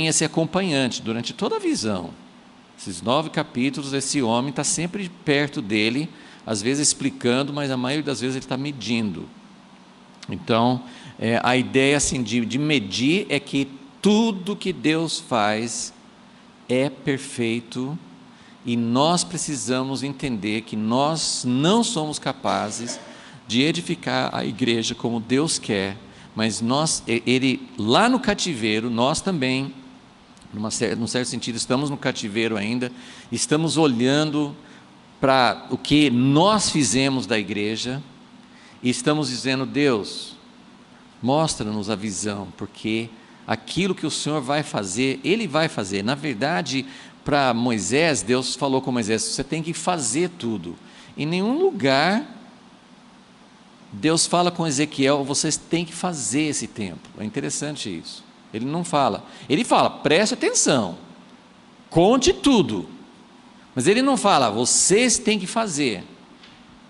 esse acompanhante durante toda a visão. Esses 9 capítulos, esse homem está sempre perto dele, às vezes explicando, mas a maioria das vezes ele está medindo. Então, a ideia assim, de medir é que tudo que Deus faz é perfeito, e nós precisamos entender que nós não somos capazes de edificar a igreja como Deus quer, mas Ele lá no cativeiro, nós também, num certo sentido, estamos no cativeiro ainda, estamos olhando para o que nós fizemos da igreja, e estamos dizendo: Deus, mostra-nos a visão, porque aquilo que o Senhor vai fazer, Ele vai fazer. Na verdade, para Moisés, Deus falou com Moisés: você tem que fazer tudo. Em nenhum lugar Deus fala com Ezequiel: vocês têm que fazer esse templo. É interessante isso. Ele não fala. Ele fala: preste atenção, conte tudo. Mas ele não fala: vocês têm que fazer.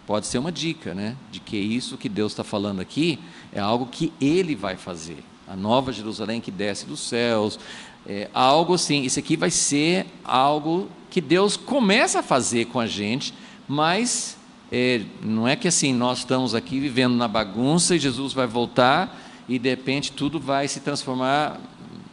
Pode ser uma dica, né? De que isso que Deus está falando aqui é algo que Ele vai fazer. A nova Jerusalém que desce dos céus, algo assim. Isso aqui vai ser algo que Deus começa a fazer com a gente, mas não é que assim, nós estamos aqui vivendo na bagunça e Jesus vai voltar e de repente tudo vai se transformar,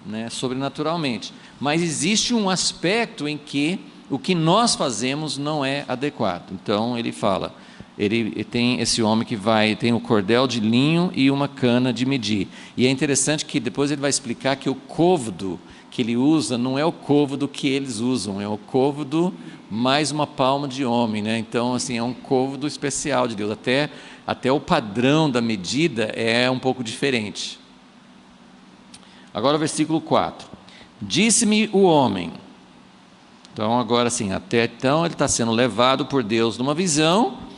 né, sobrenaturalmente. Mas existe um aspecto em que o que nós fazemos não é adequado. Então ele fala, ele tem esse homem que tem o cordel de linho e uma cana de medir. E é interessante que depois ele vai explicar que o côvado que ele usa não é o côvado que eles usam, é o côvado mais uma palma de homem, né? Então, assim, é um côvado especial de Deus. Até o padrão da medida é um pouco diferente. Agora o versículo 4. Disse-me o homem. Então, agora assim, até então ele está sendo levado por Deus numa visão,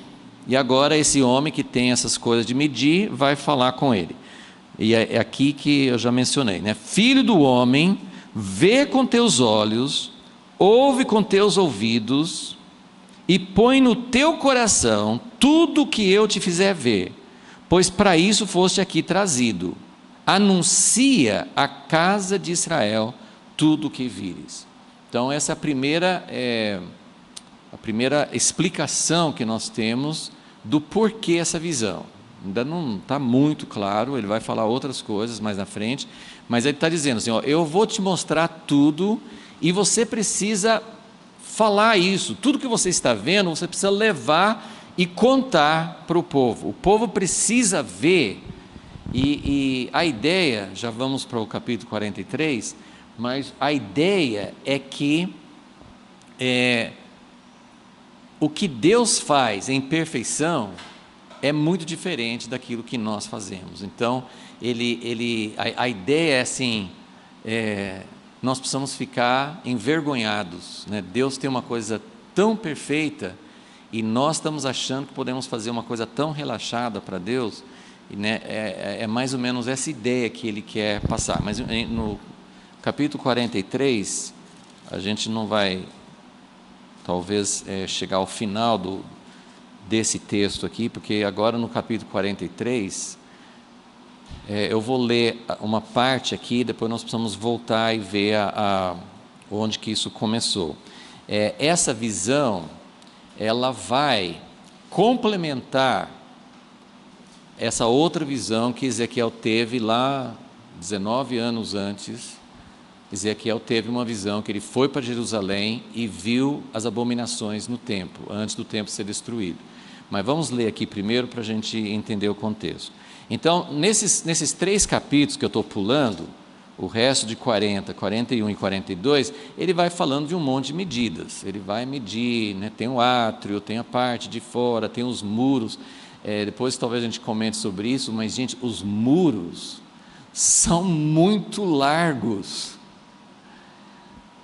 e agora esse homem que tem essas coisas de medir vai falar com ele. E é aqui que eu já mencionei, né? Filho do homem, vê com teus olhos ouve com teus ouvidos e põe no teu coração tudo o que eu te fizer ver, pois para isso foste aqui trazido. Anuncia à casa de Israel tudo o que vires. Então essa é a primeira explicação que nós temos do porquê essa visão. Ainda não está muito claro, ele vai falar outras coisas mais na frente, mas ele está dizendo assim, ó, eu vou te mostrar tudo e você precisa falar isso, tudo que você está vendo, você precisa levar e contar para o povo. O povo precisa ver, e a ideia, já vamos para o capítulo 43, mas a ideia é que o que Deus faz em perfeição é muito diferente daquilo que nós fazemos. Então, a ideia é assim, nós precisamos ficar envergonhados, né? Deus tem uma coisa tão perfeita e nós estamos achando que podemos fazer uma coisa tão relaxada para Deus, e, né, é mais ou menos essa ideia que ele quer passar. Mas no capítulo 43, a gente não vai, talvez, chegar ao final desse texto aqui, porque agora no capítulo 43, eu vou ler uma parte aqui, depois nós precisamos voltar e ver onde que isso começou. Essa visão, ela vai complementar essa outra visão que Ezequiel teve lá 19 anos antes. Ezequiel teve uma visão que ele foi para Jerusalém e viu as abominações no templo, antes do templo ser destruído. Mas vamos ler aqui primeiro para a gente entender o contexto. Então, nesses 3 capítulos que eu estou pulando, o resto de 40, 41 e 42, ele vai falando de um monte de medidas. Ele vai medir, né? Tem o átrio, tem a parte de fora, tem os muros. Depois talvez a gente comente sobre isso, mas, gente, os muros são muito largos.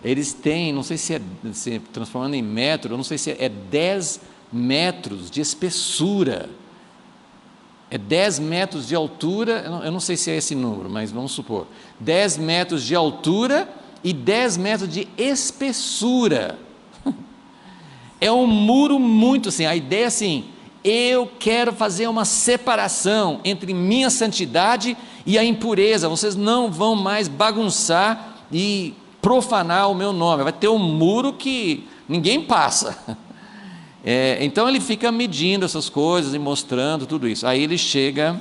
Eles têm, não sei se transformando em metro, eu não sei se é 10 metros de espessura, 10 metros de altura, eu não sei se é esse número, mas vamos supor, 10 metros de altura e 10 metros de espessura. É um muro muito assim, a ideia é assim, eu quero fazer uma separação entre minha santidade e a impureza, vocês não vão mais bagunçar e profanar o meu nome, vai ter um muro que ninguém passa. Então ele fica medindo essas coisas e mostrando tudo isso. Aí ele chega,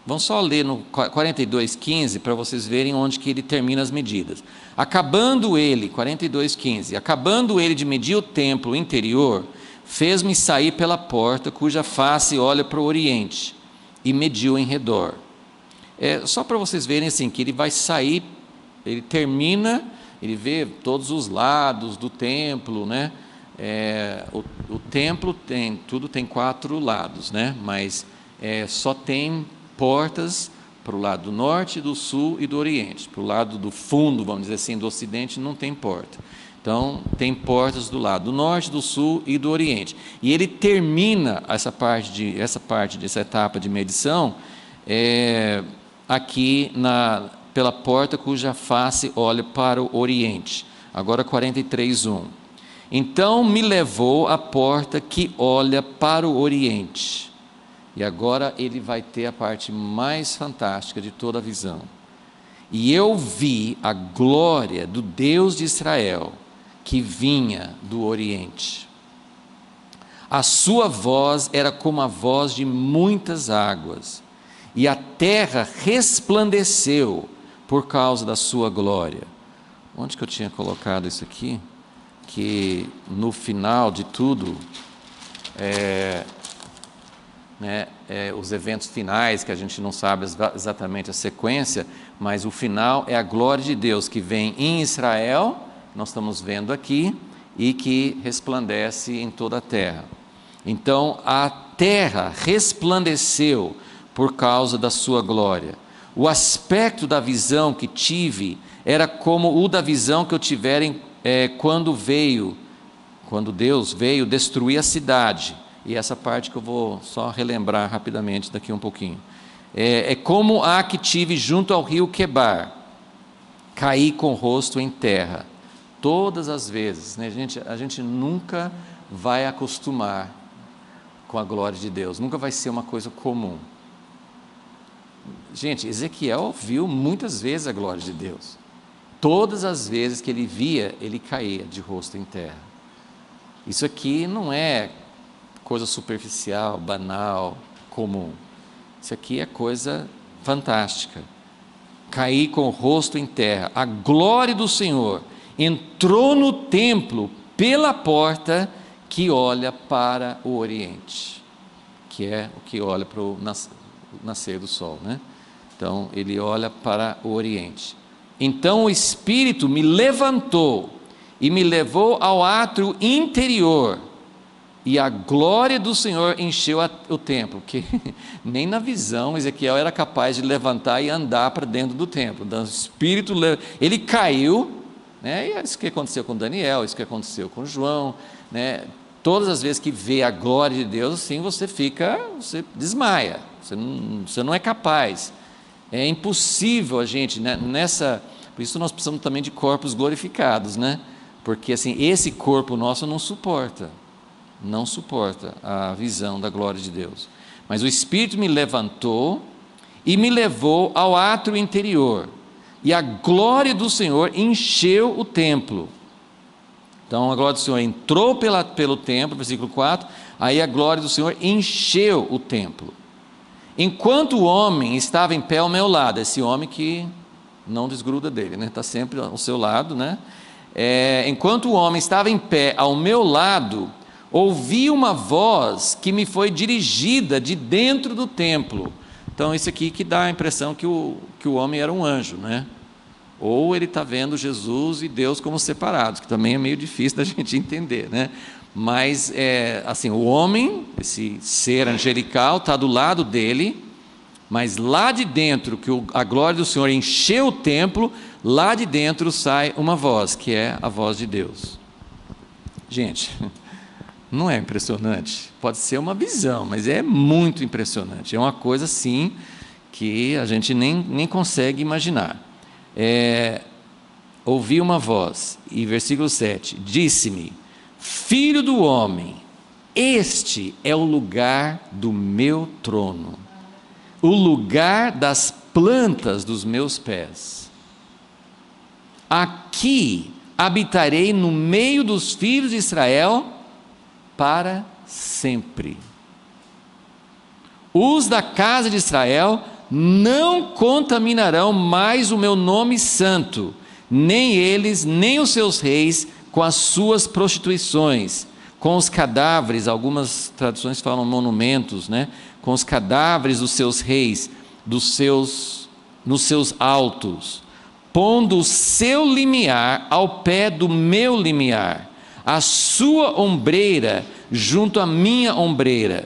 vamos só ler no 42:15 para vocês verem onde que ele termina as medidas. Acabando ele, 42:15, acabando ele de medir o templo interior, fez-me sair pela porta cuja face olha para o oriente e mediu em redor. Só para vocês verem assim, que ele vai sair, ele termina, ele vê todos os lados do templo, né? O templo tudo tem 4 lados, né? Mas só tem portas para o lado do norte, do sul e do oriente. Para o lado do fundo, vamos dizer assim, do ocidente, não tem porta. Então, tem portas do lado do norte, do sul e do oriente. E ele termina essa etapa de medição aqui pela porta cuja face olha para o oriente. Agora 43:1. Então me levou à porta que olha para o oriente. E agora ele vai ter a parte mais fantástica de toda a visão. E eu vi a glória do Deus de Israel, que vinha do oriente. A sua voz era como a voz de muitas águas, e a terra resplandeceu por causa da sua glória. Onde que eu tinha colocado isso aqui? Que no final de tudo, os eventos finais, que a gente não sabe exatamente a sequência, mas o final é a glória de Deus que vem em Israel, nós estamos vendo aqui, e que resplandece em toda a terra. Então a terra resplandeceu por causa da sua glória. O aspecto da visão que tive era como o da visão que eu tivera quando Deus veio destruir a cidade. E essa parte que eu vou só relembrar rapidamente daqui um pouquinho. É como a que tive junto ao rio Quebar. caí com o rosto em terra. Todas as vezes, né, a gente nunca vai acostumar com a glória de Deus, nunca vai ser uma coisa comum. Gente, Ezequiel viu muitas vezes a glória de Deus. Todas as vezes que ele via, ele caía de rosto em terra. Isso aqui não é coisa superficial, banal, comum. Isso aqui é coisa fantástica. Caí com o rosto em terra. A glória do Senhor entrou no templo pela porta que olha para o oriente, que é o que olha para o nascer do sol, né? Então ele olha para o oriente. Então o Espírito me levantou e me levou ao átrio interior, e a glória do Senhor encheu o templo, que nem na visão Ezequiel era capaz de levantar e andar para dentro do templo. Então, o Espírito, ele caiu, né? E isso que aconteceu com Daniel, isso que aconteceu com João, né? Todas as vezes que vê a glória de Deus, assim, você desmaia, você não é capaz. É impossível a gente, né, por isso nós precisamos também de corpos glorificados, né? Porque assim, esse corpo nosso não suporta a visão da glória de Deus. Mas o Espírito me levantou e me levou ao átrio interior, e a glória do Senhor encheu o templo. Então a glória do Senhor entrou pelo templo, versículo 4, aí a glória do Senhor encheu o templo. Enquanto o homem estava em pé ao meu lado, esse homem que não desgruda dele, né? Está sempre ao seu lado, né? Enquanto o homem estava em pé ao meu lado, ouvi uma voz que me foi dirigida de dentro do templo. Então isso aqui que dá a impressão que o homem era um anjo, né? Ou ele está vendo Jesus e Deus como separados, que também é meio difícil da gente entender, né? Mas, assim, o homem, esse ser angelical, está do lado dele, mas lá de dentro, que a glória do Senhor encheu o templo, lá de dentro sai uma voz, que é a voz de Deus. Gente, não é impressionante? Pode ser uma visão, mas é muito impressionante. É uma coisa, assim, que a gente nem consegue imaginar. Ouvi uma voz, e versículo 7, disse-me: Filho do homem, este é o lugar do meu trono, o lugar das plantas dos meus pés. Aqui habitarei no meio dos filhos de Israel para sempre. Os da casa de Israel não contaminarão mais o meu nome santo, nem eles, nem os seus reis, com as suas prostituições, com os cadáveres, algumas traduções falam monumentos, né? Com os cadáveres dos seus reis, nos seus altos, pondo o seu limiar ao pé do meu limiar, a sua ombreira junto à minha ombreira,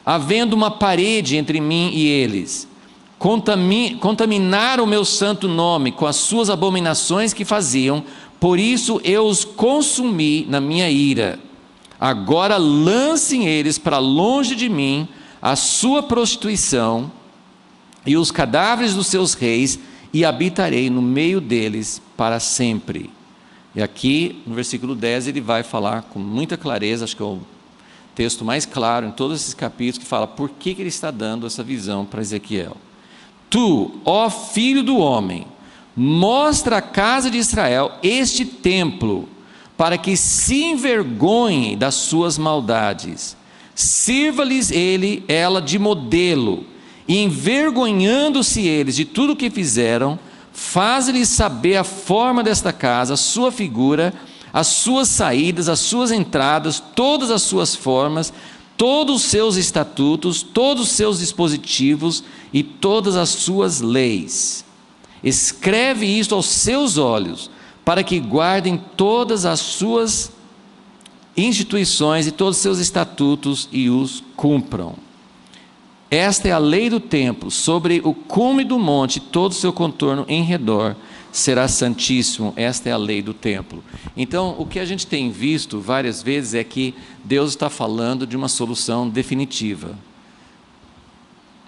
havendo uma parede entre mim e eles. Contaminaram o meu santo nome com as suas abominações que faziam, por isso eu os consumi na minha ira. Agora lancem eles para longe de mim a sua prostituição e os cadáveres dos seus reis, e habitarei no meio deles para sempre. E aqui no versículo 10 ele vai falar com muita clareza, acho que é o texto mais claro em todos esses capítulos, que fala por que ele está dando essa visão para Ezequiel. Tu, ó filho do homem, mostra à casa de Israel este templo, para que se envergonhe das suas maldades. Sirva-lhes ela de modelo, e envergonhando-se eles de tudo o que fizeram, faz-lhes saber a forma desta casa, a sua figura, as suas saídas, as suas entradas, todas as suas formas, todos os seus estatutos, todos os seus dispositivos e todas as suas leis. Escreve isto aos seus olhos, para que guardem todas as suas instituições e todos os seus estatutos e os cumpram. Esta é a lei do templo, sobre o cume do monte, todo o seu contorno em redor será santíssimo. Esta é a lei do templo. Então, o que a gente tem visto várias vezes é que Deus está falando de uma solução definitiva.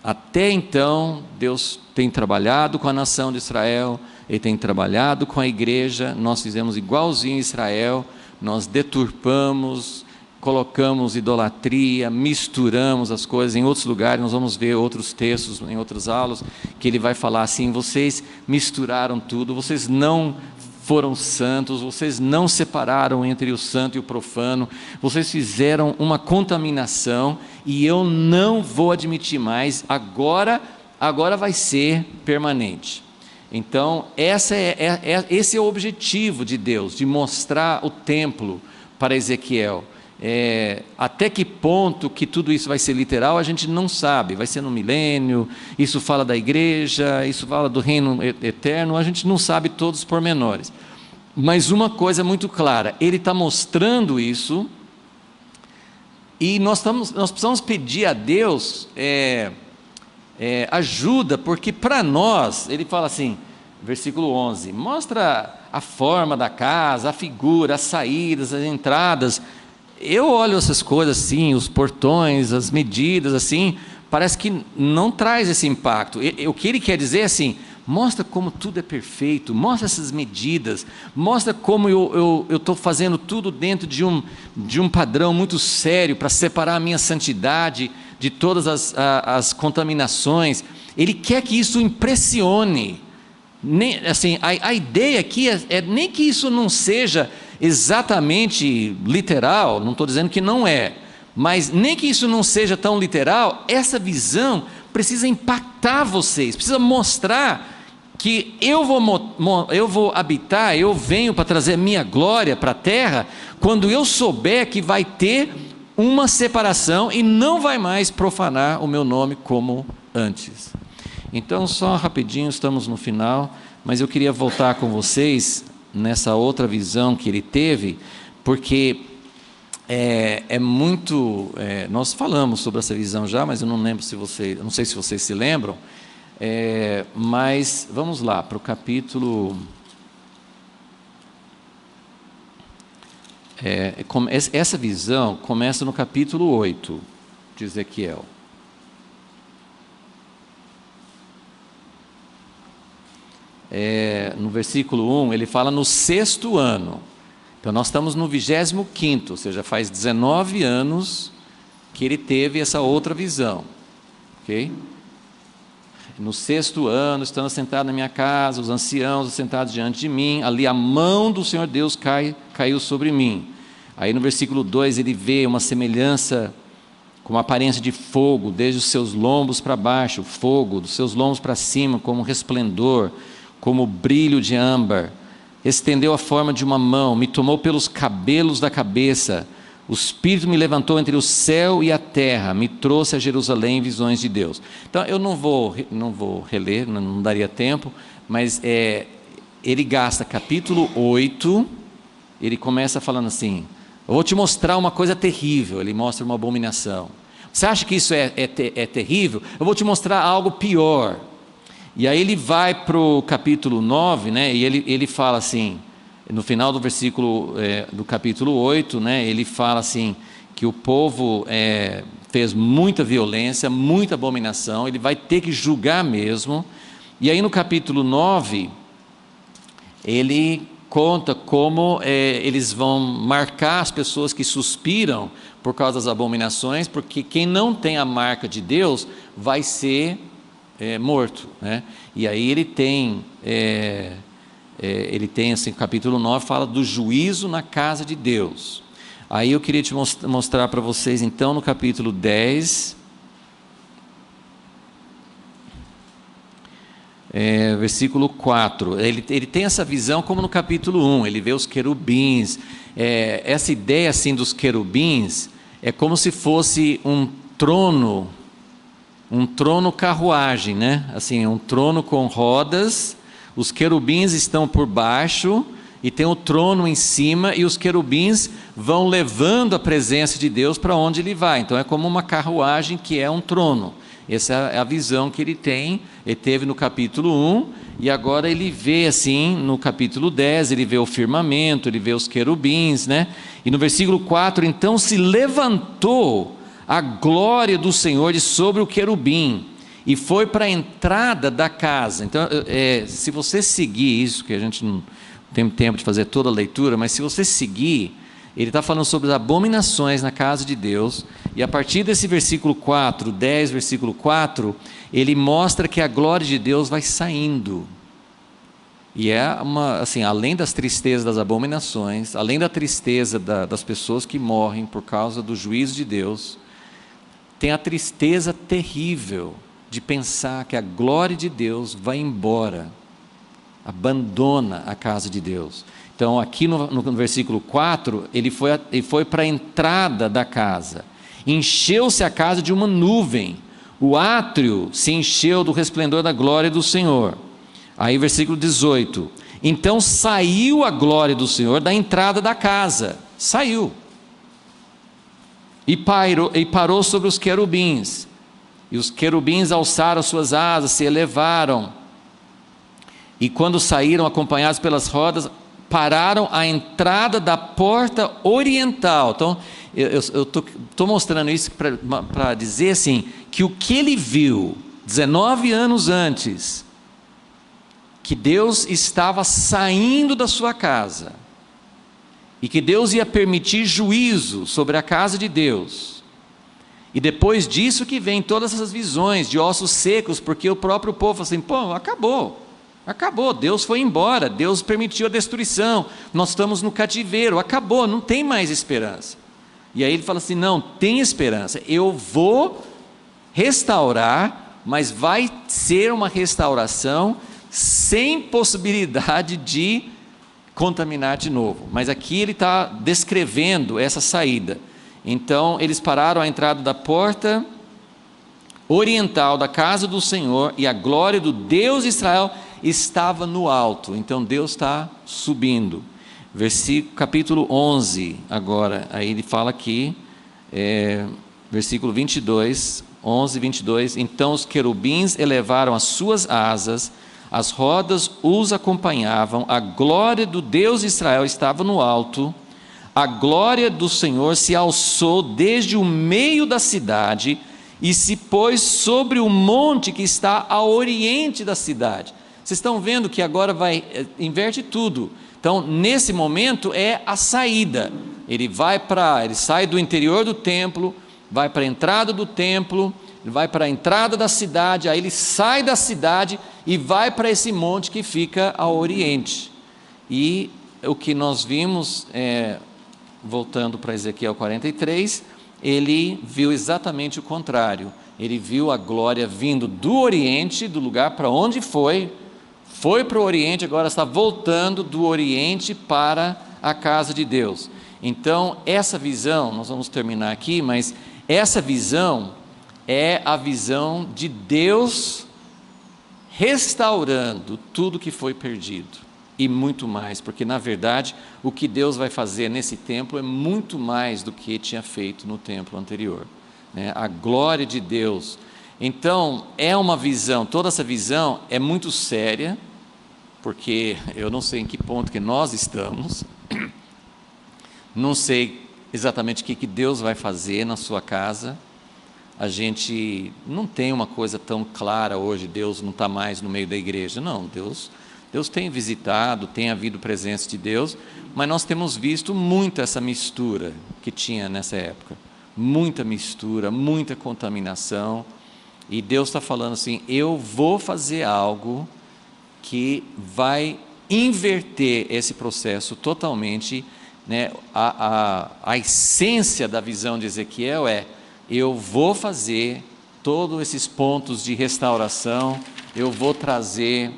Até então, Deus tem trabalhado com a nação de Israel, Ele tem trabalhado com a igreja. Nós fizemos igualzinho Israel, nós deturpamos, colocamos idolatria, misturamos as coisas. Em outros lugares, nós vamos ver outros textos, em outras aulas, que ele vai falar assim: vocês misturaram tudo, vocês não foram santos, vocês não separaram entre o santo e o profano, vocês fizeram uma contaminação, e eu não vou admitir mais, agora vai ser permanente. Então, esse é o objetivo de Deus, de mostrar o templo para Ezequiel. Até que ponto que tudo isso vai ser literal, a gente não sabe. Vai ser no milênio, isso fala da igreja, isso fala do reino eterno, a gente não sabe todos os pormenores. Mas uma coisa é muito clara, ele está mostrando isso, e nós precisamos pedir a Deus ajuda, porque para nós, ele fala assim, versículo 11, mostra a forma da casa, a figura, as saídas, as entradas. Eu olho essas coisas assim, os portões, as medidas assim, parece que não traz esse impacto. O que ele quer dizer é assim: mostra como tudo é perfeito, mostra essas medidas, mostra como eu estou fazendo tudo dentro de um padrão muito sério, para separar a minha santidade de todas as contaminações. Ele quer que isso impressione. Assim, a ideia aqui é nem que isso não seja exatamente literal, não estou dizendo que não é, mas nem que isso não seja tão literal. Essa visão precisa impactar vocês, precisa mostrar que eu vou habitar, eu venho para trazer minha glória para a terra, quando eu souber que vai ter uma separação e não vai mais profanar o meu nome como antes. Então, só rapidinho, estamos no final, mas eu queria voltar com vocês nessa outra visão que ele teve, porque nós falamos sobre essa visão já, mas eu não sei se vocês se lembram, mas vamos lá para o capítulo. Essa visão começa no capítulo 8 de Ezequiel. No versículo 1, ele fala no 6º ano. Então nós estamos no 25º, ou seja, faz 19 anos que ele teve essa outra visão, ok? No 6º ano, estando sentado na minha casa, os anciãos assentados diante de mim, ali a mão do Senhor Deus caiu sobre mim. Aí no versículo 2 ele vê uma semelhança com uma aparência de fogo, desde os seus lombos para baixo, fogo, dos seus lombos para cima, como resplendor, como brilho de âmbar. Estendeu a forma de uma mão, me tomou pelos cabelos da cabeça, o Espírito me levantou entre o céu e a terra, me trouxe a Jerusalém em visões de Deus. Então eu não vou reler, não daria tempo, mas ele gasta capítulo 8, ele começa falando assim: eu vou te mostrar uma coisa terrível. Ele mostra uma abominação. Você acha que isso é terrível? Eu vou te mostrar algo pior. E aí ele vai para o capítulo 9, né, e ele fala assim, no final do versículo do capítulo 8, né, ele fala assim, que o povo fez muita violência, muita abominação, ele vai ter que julgar mesmo. E aí no capítulo 9, ele conta como eles vão marcar as pessoas que suspiram por causa das abominações, porque quem não tem a marca de Deus vai ser morto, né? E aí ele tem assim, capítulo 9 fala do juízo na casa de Deus. Aí eu queria te mostrar para vocês então no capítulo 10, versículo 4, ele tem essa visão como no capítulo 1, ele vê os querubins, essa ideia assim dos querubins, é como se fosse um trono carruagem, né? Assim, um trono com rodas, os querubins estão por baixo, e tem o trono em cima, e os querubins vão levando a presença de Deus para onde ele vai. Então é como uma carruagem que é um trono. Essa é a visão que ele teve no capítulo 1, e agora ele vê assim, no capítulo 10, ele vê o firmamento, ele vê os querubins, né? E no versículo 4, então se levantou a glória do Senhor de sobre o querubim, e foi para a entrada da casa. Então, se você seguir isso, que a gente não tem tempo de fazer toda a leitura, mas se você seguir, ele está falando sobre as abominações na casa de Deus, e a partir desse versículo 4, 10, versículo 4, ele mostra que a glória de Deus vai saindo. E assim, além das tristezas das abominações, além da tristeza das pessoas que morrem por causa do juízo de Deus, tem a tristeza terrível de pensar que a glória de Deus vai embora, abandona a casa de Deus. Então, aqui no versículo 4, ele foi para a entrada da casa. Encheu-se a casa de uma nuvem, o átrio se encheu do resplendor da glória do Senhor. Aí, versículo 18: então saiu a glória do Senhor da entrada da casa, saiu, e parou sobre os querubins, e os querubins alçaram suas asas, se elevaram, e quando saíram acompanhados pelas rodas, pararam à entrada da porta oriental. Então, eu estou mostrando isso para dizer assim, que o que ele viu 19 anos antes, que Deus estava saindo da sua casa, e que Deus ia permitir juízo sobre a casa de Deus, e depois disso que vem todas essas visões de ossos secos, porque o próprio povo fala assim, acabou, Deus foi embora, Deus permitiu a destruição, nós estamos no cativeiro, acabou, não tem mais esperança. E aí ele fala assim, não, tem esperança, eu vou restaurar, mas vai ser uma restauração sem possibilidade de contaminar de novo. Mas aqui ele está descrevendo essa saída. Então eles pararam à entrada da porta oriental da casa do Senhor, e a glória do Deus de Israel estava no alto. Então Deus está subindo. Capítulo 11 agora, aí ele fala aqui, versículo 22, 11, 22, então os querubins elevaram as suas asas, as rodas os acompanhavam, a glória do Deus de Israel estava no alto, a glória do Senhor se alçou desde o meio da cidade e se pôs sobre o monte que está a oriente da cidade. Vocês estão vendo que agora inverte tudo. Então, nesse momento é a saída. Ele sai do interior do templo, vai para a entrada do templo, vai para a entrada da cidade, aí ele sai da cidade e vai para esse monte que fica ao oriente. E o que nós vimos, voltando para Ezequiel 43, ele viu exatamente o contrário. Ele viu a glória vindo do oriente, do lugar para onde foi para o oriente, agora está voltando do oriente para a casa de Deus. Então, essa visão, nós vamos terminar aqui, mas essa visão é a visão de Deus restaurando tudo que foi perdido, e muito mais, porque na verdade o que Deus vai fazer nesse templo é muito mais do que tinha feito no templo anterior, né? A glória de Deus. Então é uma visão, toda essa visão é muito séria, porque eu não sei em que ponto que nós estamos, não sei exatamente o que Deus vai fazer na sua casa. A gente não tem uma coisa tão clara hoje, Deus não está mais no meio da igreja, não, Deus tem visitado, tem havido presença de Deus, mas nós temos visto muito essa mistura que tinha nessa época, muita mistura, muita contaminação, e Deus está falando assim, eu vou fazer algo que vai inverter esse processo totalmente, né? A essência da visão de Ezequiel eu vou fazer todos esses pontos de restauração, eu vou trazer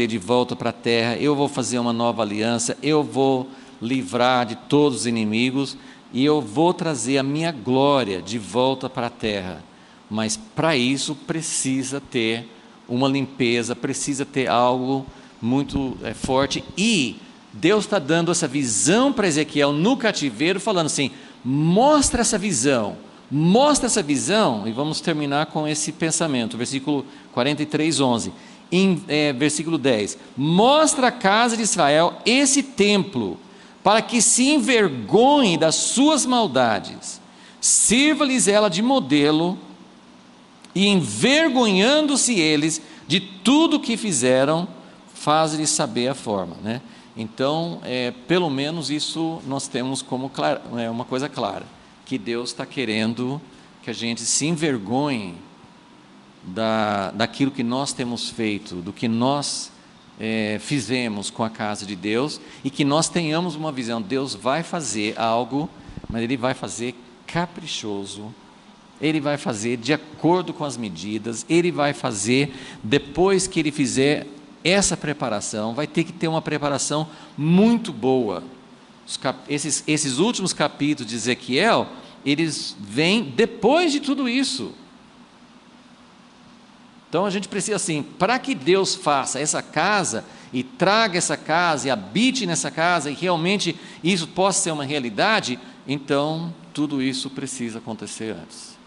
de volta para a terra, eu vou fazer uma nova aliança, eu vou livrar de todos os inimigos, e eu vou trazer a minha glória de volta para a terra. Mas para isso precisa ter uma limpeza, precisa ter algo muito forte, e Deus está dando essa visão para Ezequiel no cativeiro, falando assim, mostra essa visão, e vamos terminar com esse pensamento, versículo 43, 11, versículo 10, mostra a casa de Israel esse templo, para que se envergonhe das suas maldades, Sirva-lhes ela de modelo, e envergonhando-se eles de tudo que fizeram, faz-lhes saber a forma, né? Então, pelo menos isso nós temos como uma coisa clara, que Deus está querendo que a gente se envergonhe daquilo que nós temos feito, do que nós fizemos com a casa de Deus, e que nós tenhamos uma visão. Deus vai fazer algo, mas Ele vai fazer caprichoso, Ele vai fazer de acordo com as medidas, Ele vai fazer, depois que Ele fizer essa preparação, vai ter que ter uma preparação muito boa. Esses últimos capítulos de Ezequiel, eles vêm depois de tudo isso. Então a gente precisa assim, para que Deus faça essa casa, e traga essa casa, e habite nessa casa, e realmente isso possa ser uma realidade, então tudo isso precisa acontecer antes.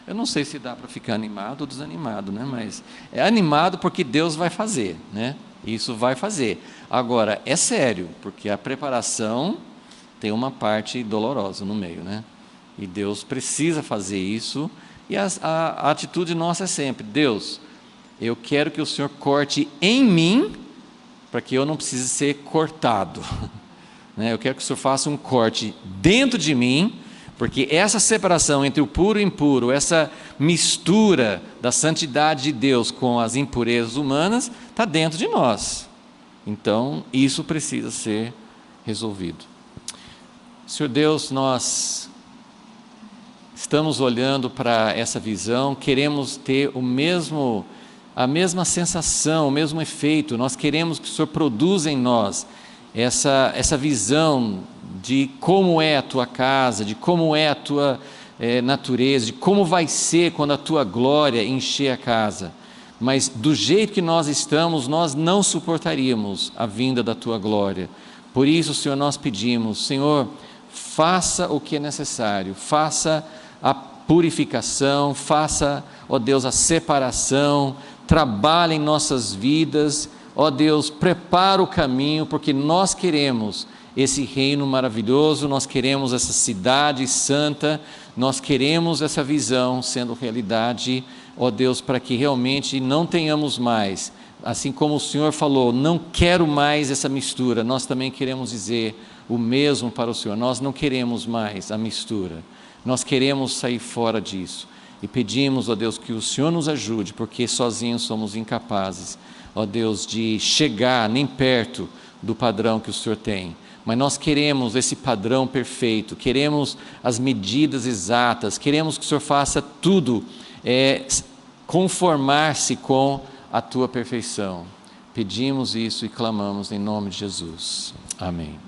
Eu não sei se dá para ficar animado ou desanimado, né? Mas é animado porque Deus vai fazer, né? Isso vai fazer. Agora, é sério, porque a preparação tem uma parte dolorosa no meio, né? E Deus precisa fazer isso, e a atitude nossa é sempre: Deus, eu quero que o Senhor corte em mim, para que eu não precise ser cortado, né? Eu quero que o Senhor faça um corte dentro de mim, porque essa separação entre o puro e o impuro, essa mistura da santidade de Deus com as impurezas humanas, está dentro de nós. Então, isso precisa ser resolvido. Senhor Deus, nós estamos olhando para essa visão, queremos ter a mesma sensação, o mesmo efeito. Nós queremos que o Senhor produza em nós essa visão de como é a tua casa, de como é a tua natureza, de como vai ser quando a tua glória encher a casa. Mas do jeito que nós estamos, nós não suportaríamos a vinda da tua glória. Por isso, Senhor, nós pedimos: Senhor, faça o que é necessário, faça a purificação, faça, ó Deus, a separação, trabalhe em nossas vidas, ó Deus, prepara o caminho, porque nós queremos esse reino maravilhoso, nós queremos essa cidade santa, nós queremos essa visão sendo realidade, ó Deus, para que realmente não tenhamos mais, assim como o Senhor falou, não quero mais essa mistura, nós também queremos dizer o mesmo para o Senhor. Nós não queremos mais a mistura, nós queremos sair fora disso, e pedimos, ó Deus, que o Senhor nos ajude, porque sozinhos somos incapazes, ó Deus, de chegar nem perto do padrão que o Senhor tem. Mas nós queremos esse padrão perfeito, queremos as medidas exatas, queremos que o Senhor faça tudo conformar-se com a tua perfeição. Pedimos isso e clamamos em nome de Jesus. Amém.